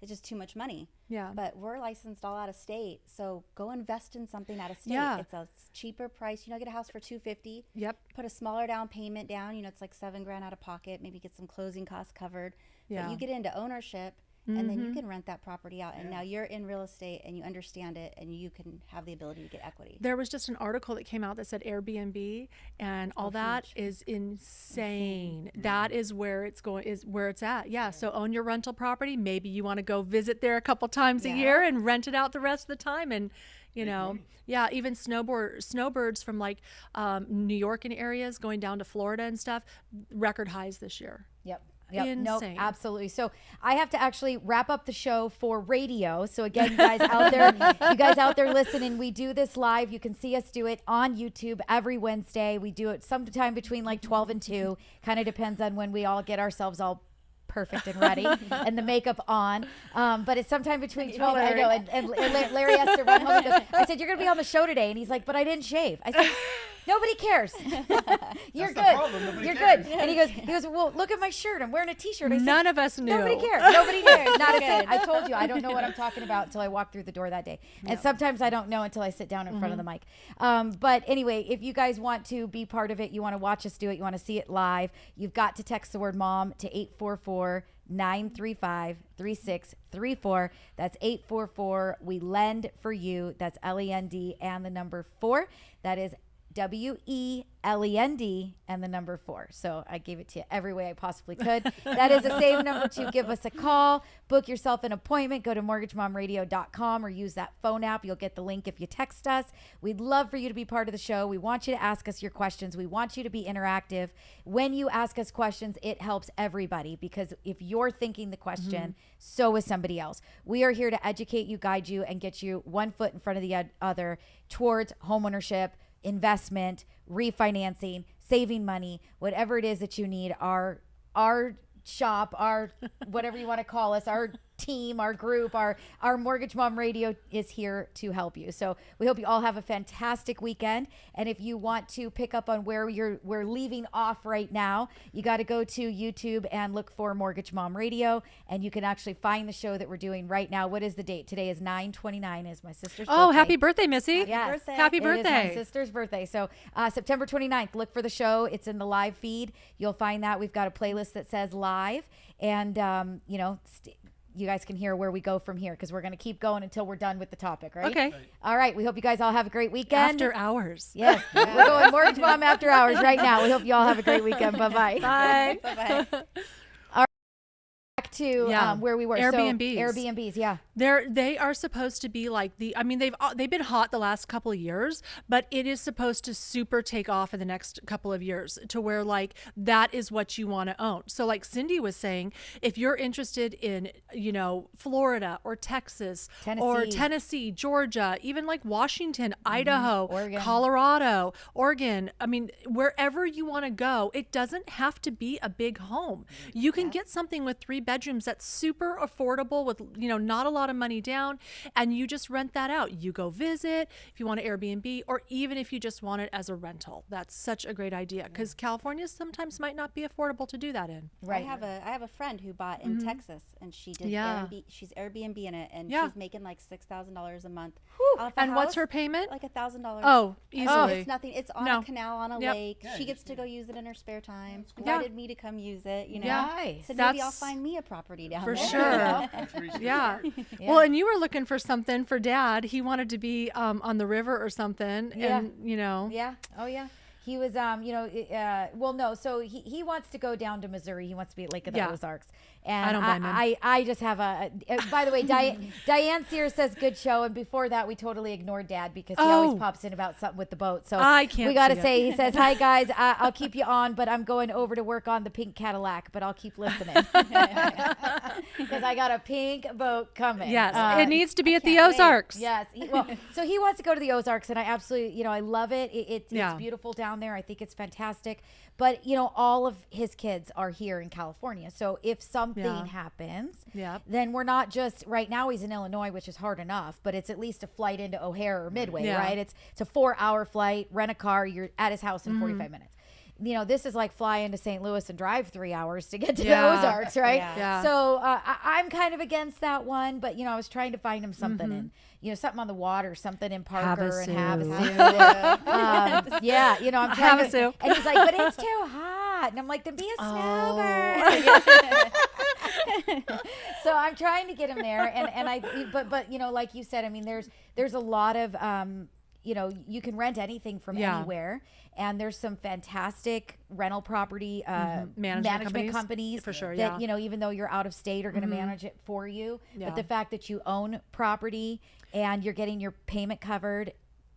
It's just too much money. Yeah. But we're licensed all out of state, so go invest in something out of state. Yeah. It's a cheaper price. Get a house for $250. Yep. Put a smaller down payment down. It's like $7,000 out of pocket. Maybe get some closing costs covered. Yeah. But you get into ownership. And then you can rent that property out, and now you're in real estate and you understand it, and you can have the ability to get equity. There was just an article that came out that said Airbnb and all that is insane. That is where it's going, is where it's at. Yeah. So own your rental property. Maybe you want to go visit there a couple times a year and rent it out the rest of the time. And even snowbirds from like New York and areas going down to Florida and stuff, record highs this year. Yep. Nope, absolutely. So I have to actually wrap up the show for radio. So again, you guys out there listening, we do this live. You can see us do it on YouTube every Wednesday. We do it sometime between like 12 and 2. Kind of depends on when we all get ourselves all perfect and ready and the makeup on. But it's sometime between 12 and I know. And Larry has to run home and goes, I said, you're going to be on the show today. And he's like, but I didn't shave. I said, nobody cares. You're good. You're good. And he goes, well, look at my shirt. I'm wearing a t-shirt. I said, none of us knew. Nobody cares. Nobody knew. Not a thing. I told you, I don't know what I'm talking about until I walk through the door that day. And sometimes I don't know until I sit down in front of the mic. But anyway, if you guys want to be part of it, you want to watch us do it, you want to see it live, you've got to text the word mom to 844-935-3634. That's 844. We lend for you. That's LEND and the number 4. That is WELEND and the number 4. So I gave it to you every way I possibly could. That is the same number to give us a call. Book yourself an appointment. Go to mortgagemomradio.com or use that phone app. You'll get the link if you text us. We'd love for you to be part of the show. We want you to ask us your questions. We want you to be interactive. When you ask us questions, it helps everybody, because if you're thinking the question, so is somebody else. We are here to educate you, guide you, and get you one foot in front of the other towards homeownership, investment, refinancing, saving money, whatever it is that you need. Our shop, our whatever you want to call us, our team, our group, our Mortgage Mom Radio is here to help you. So we hope you all have a fantastic weekend. And if you want to pick up on where we're leaving off right now, you got to go to YouTube and look for Mortgage Mom Radio, and you can actually find the show that we're doing right now. What is the date? Today is 9/29, is my sister's birthday. Oh, happy birthday, Missy. Yes. Happy birthday. It is my sister's birthday. So September 29th, look for the show. It's in the live feed. You'll find that. We've got a playlist that says live, and you guys can hear where we go from here, because we're going to keep going until we're done with the topic, right? Okay. All right. We hope you guys all have a great weekend. After hours. Yes. We're going Mortgage Mom After Hours right now. We hope you all have a great weekend. Bye-bye. Bye. Bye-bye. Back to where we were. Airbnbs. So, Airbnbs, yeah. They are supposed to be like they've been hot the last couple of years, but it is supposed to super take off in the next couple of years to where like that is what you want to own. So like Cindy was saying, if you're interested in, Florida or Texas or Tennessee, Georgia, even like Washington, Idaho, Oregon. Colorado, Oregon, wherever you want to go, it doesn't have to be a big home. You can get something with 3 bedrooms that's super affordable with, not a lot of money down, and you just rent that out. You go visit if you want an Airbnb, or even if you just want it as a rental. That's such a great idea, because California sometimes might not be affordable to do that in. Right. I have a friend who bought in Texas, and she did Airbnb. She's Airbnb in it, and she's making like $6,000 a month. off a And what's house, her payment? Like $1,000. Oh, easily. It's nothing. It's on No. a canal on a Yep. lake. Yeah, She you gets just- to go use it in her spare time. Yeah. Invited me to come use it. You know. Yeah. Nice. So maybe I'll That's- find me a property down For there. sure. That's where you should Yeah. start. Well, and you were looking for something for Dad. He wanted to be on the river or something. Yeah. And, you know. Yeah. Oh, yeah. He was, well, no. So he wants to go down to Missouri. He wants to be at Lake of the Yeah. Ozarks. And I don't blame him. I just have by the way, Diane Sears says good show. And before that, we totally ignored Dad because he always Oh. pops in about something with the boat. So I can't we got to see it. say, he says, hi guys, I'll keep you on, but I'm going over to work on the pink Cadillac, but I'll keep listening. Because I got a pink boat coming. Yes. It needs to be at the can't wait. Ozarks. Yes. So he wants to go to the Ozarks, and I absolutely, I love it. It's Yeah. beautiful down there. I think it's fantastic. But, all of his kids are here in California. So if something Yeah. happens, Yep. then we're not just, right now he's in Illinois, which is hard enough, but it's at least a flight into O'Hare or Midway, Yeah. right? It's a 4-hour flight, rent a car, you're at his house in Mm-hmm. 45 minutes. This is like fly into St. Louis and drive 3 hours to get to Yeah. the Ozarks, right? Yeah. Yeah. So I'm kind of against that one, but I was trying to find him something in, something on the water, something in Parker and Havasu. Havasu. Yeah, I'm trying to, Havasu. and he's like, but it's too hot, and I'm like, then be a Oh. snowbird. So I'm trying to get him there, but like you said, I mean, there's a lot of you can rent anything from Yeah. anywhere. And there's some fantastic rental property Management companies for sure, that yeah. even though you're out of state are going to manage it for you. Yeah. But the fact that you own property and you're getting your payment covered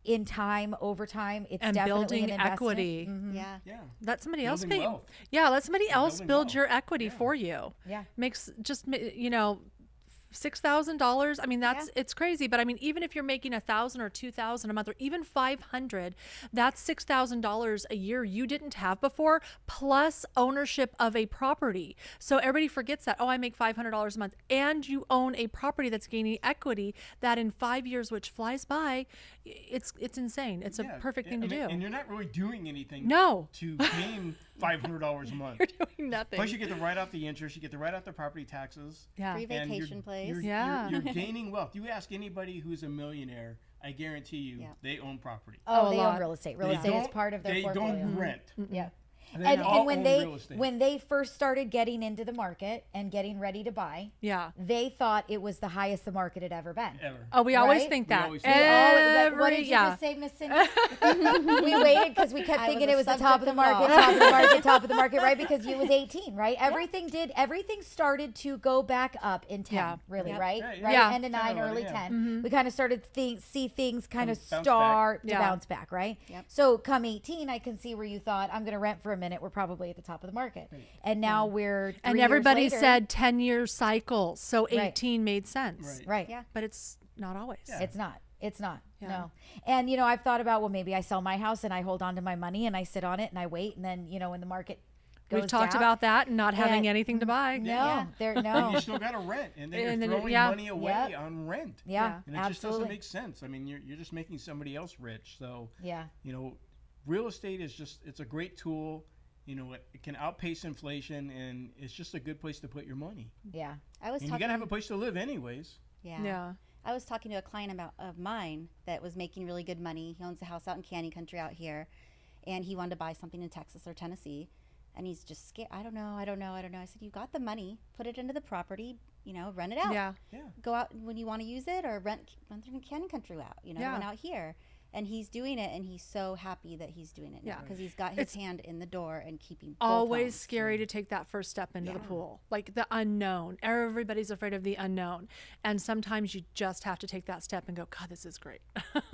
in time, over time, it's And definitely building an investment. equity. Yeah. Yeah. Let somebody else Building pay. wealth. Yeah, let somebody else Building build wealth. your equity for you. Yeah. Makes just $6,000. I mean, it's crazy. But I mean, even if you're making $1,000 or $2,000 a month, or even $500, that's $6,000 a year you didn't have before, plus ownership of a property. So everybody forgets that. Oh, I make $500 a month, and you own a property that's gaining equity. That in 5 years, which flies by, it's insane. It's a perfect thing to do. And you're not really doing anything. No. To gain $500 a month. You're doing nothing. Plus, you get to write off the interest. You get to write off the property taxes. Yeah. Free and vacation place. You're gaining wealth. You ask anybody who's a millionaire, I guarantee you, they own property. Oh, a they lot. own real estate. Real They estate is don't- part of their they portfolio. don't rent. Yeah. They And all when own they real estate. when they first started getting into the market and getting ready to buy, Yeah. they thought it was the highest the market had ever been. Ever. Oh, we always Right? think We that. always think What did you just say, Miss Cindy? We waited because we kept I thinking was it a was the top of the subject of market, law. top of the market, top of the market, right? Because you was 18, right? Everything started to go back up in 10, Yeah. really, Yep. right? Yeah, Right, yeah. end of 9, 10, early 11, 10. We kind of started to see things kind of Bounce back. start to Yeah. bounce back, right? Yep. So come 18, I can see where you thought, I'm going to rent for a minute. We're probably at the top of the market. And now we're 3 And years everybody later- said 10-year cycles, so Right. 18 made sense. Right. right. Yeah. But it's not always. Yeah. It's not. It's not. Yeah. No. And I've thought about, well, maybe I sell my house and I hold on to my money and I sit on it and I wait, and then when the market goes We've talked down, about that and not having And- anything to buy. No, Yeah. there And no. you still got to rent, and then And you're then throwing yeah. money away Yep. on rent. Yeah, And it just doesn't absolutely. make sense. I mean, you're just making somebody else rich. So, Yeah. real estate is it's a great tool. It can outpace inflation, and it's just a good place to put your money. Yeah. I was And you talking. got to have a place to live anyways. Yeah. Yeah. I was talking to a client of mine that was making really good money. He owns a house out in Canyon Country out here, and he wanted to buy something in Texas or Tennessee, and he's just scared. I don't know. I said, you got the money, put it into the property, rent it out. Yeah. Yeah. Go out when you want to use it, or rent Canyon Country out. Yeah. Rent out here. And he's doing it, and he's so happy that he's doing it now Yeah. because he's got his It's hand in the door and keeping both Always homes. scary to take that first step into the pool, like the unknown. Everybody's afraid of the unknown, and sometimes you just have to take that step and go, God, this is great.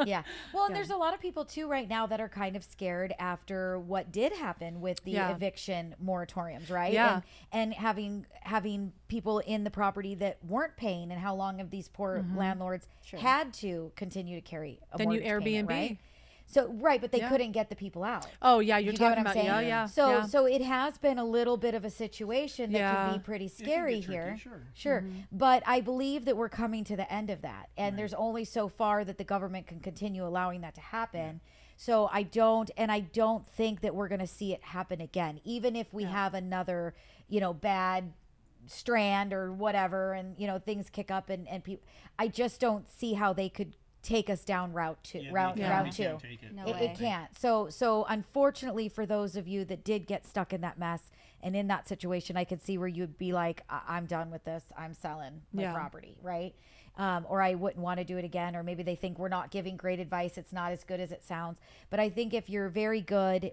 Yeah. Well, and there's a lot of people too right now that are kind of scared after what did happen with the Yeah. eviction moratoriums, right? Yeah. And having people in the property that weren't paying, and how long have these poor landlords had to continue to carry a Then you mortgage payment, Airbnb. right? So but they Yeah. couldn't get the people out. Oh yeah, you're You get what talking I'm about saying? yeah. So it has been a little bit of a situation that Yeah. can be pretty It can scary get tricky, here. sure. Sure. But I believe that we're coming to the end of that. And there's only so far that the government can continue allowing that to happen. So I don't think that we're going to see it happen again, even if we have another, bad strand or whatever, and things kick up and people, I just don't see how they could take us down route two. Yeah, route they route can't two. take it. No It way. can't. So unfortunately for those of you that did get stuck in that mess and in that situation, I could see where you'd be like, I'm done with this. I'm selling my property, right? Or I wouldn't want to do it again. Or maybe they think we're not giving great advice. It's not as good as it sounds. But I think if you're very good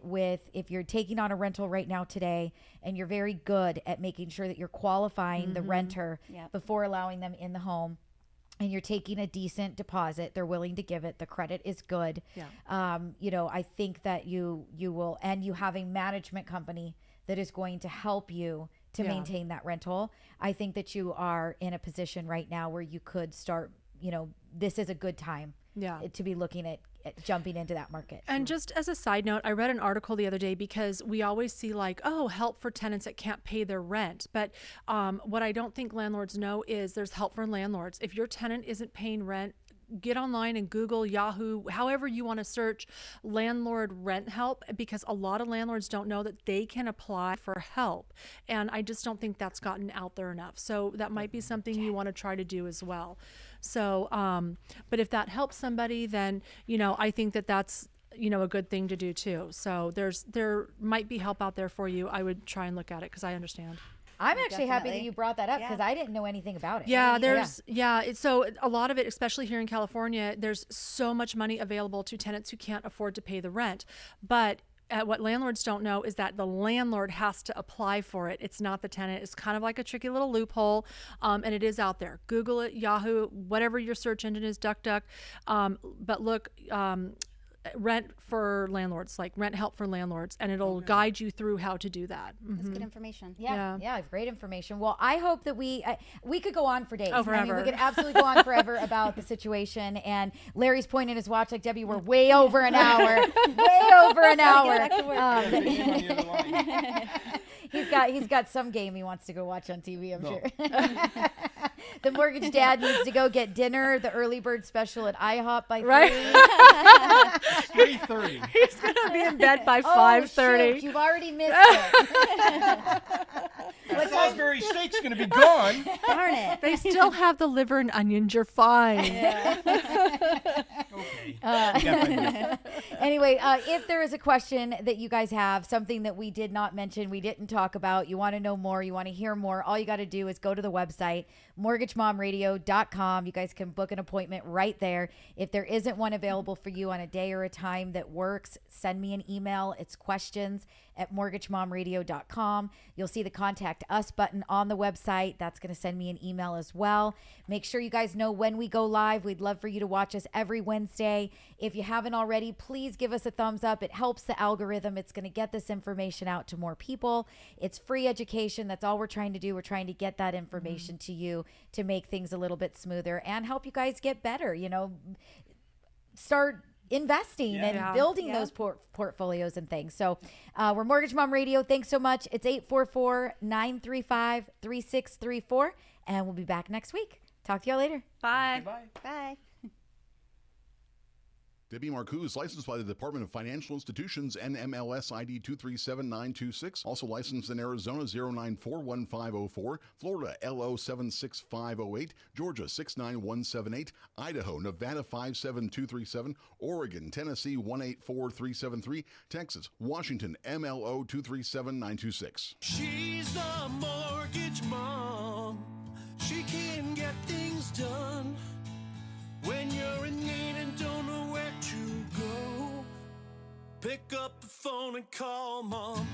if you're taking on a rental right now today, and you're very good at making sure that you're qualifying the renter before allowing them in the home, and you're taking a decent deposit, they're willing to give it, the credit is good. I think that you will, and you have a management company that is going to help you to maintain that rental. I think that you are in a position right now where you could start, this is a good time to be looking at jumping into that market. And just as a side note, I read an article the other day, because we always see like, oh, help for tenants that can't pay their rent. But what I don't think landlords know is there's help for landlords. If your tenant isn't paying rent, get online and Google, Yahoo, however you want to search landlord rent help, because a lot of landlords don't know that they can apply for help. And I just don't think that's gotten out there enough. So that might be something you want to try to do as well. So, but if that helps somebody, then, I think that that's, a good thing to do too. So there might be help out there for you. I would try and look at it, because I understand. I'm actually happy that Definitely. you brought that up, because I didn't know anything about it. So a lot of it, especially here in California, there's so much money available to tenants who can't afford to pay the rent. But what landlords don't know is that the landlord has to apply for it. It's not the tenant. It's kind of like a tricky little loophole, and it is out there. Google it, Yahoo, whatever your search engine is, DuckDuck. But look, rent for landlords, like rent help for landlords, and it'll guide you through how to do that. That's good information. Yeah, great information. Well, I hope that we could go on for days. Oh, forever. I mean, we could absolutely go on forever about the situation. And Larry's pointing his watch like, Debbie, we're way over an hour. Way over an hour. He's got some game he wants to go watch on TV, I'm sure. The mortgage dad needs to go get dinner, the early bird special at IHOP by 3:30. He's gonna be in bed by 5:30. Shoot, you've already missed it. Salisbury steak's going to be gone. Darn it. They still have the liver and onions. You're fine. Okay. Anyway, if there is a question that you guys have, something that we did not mention, we didn't talk about, you want to know more, you want to hear more, all you got to do is go to the website, mortgagemomradio.com. You guys can book an appointment right there. If there isn't one available for you on a day or a time that works, send me an email. It's questions@mortgagemomradio.com. You'll see the contact us button on the website. That's going to send me an email as well. Make sure you guys know when we go live. We'd love for you to watch us every Wednesday. If you haven't already, please give us a thumbs up. It helps the algorithm. It's going to get this information out to more people. It's free education. That's all we're trying to do. We're trying to get that information to you to make things a little bit smoother and help you guys get better, start investing and building those portfolios and things. So we're Mortgage Mom Radio. Thanks so much. It's 844-935-3634, and we'll be back next week. Talk to y'all later. Bye. Bye. Bye. Debbie Marcoux is licensed by the Department of Financial Institutions, NMLS ID 237926. Also licensed in Arizona 0941504, Florida LO 76508, Georgia 69178, Idaho, Nevada 57237, Oregon, Tennessee 184373, Texas, Washington MLO 237926. She's a mortgage mom. She can get things done. When you're in need and don't know where to go, pick up the phone and call mom.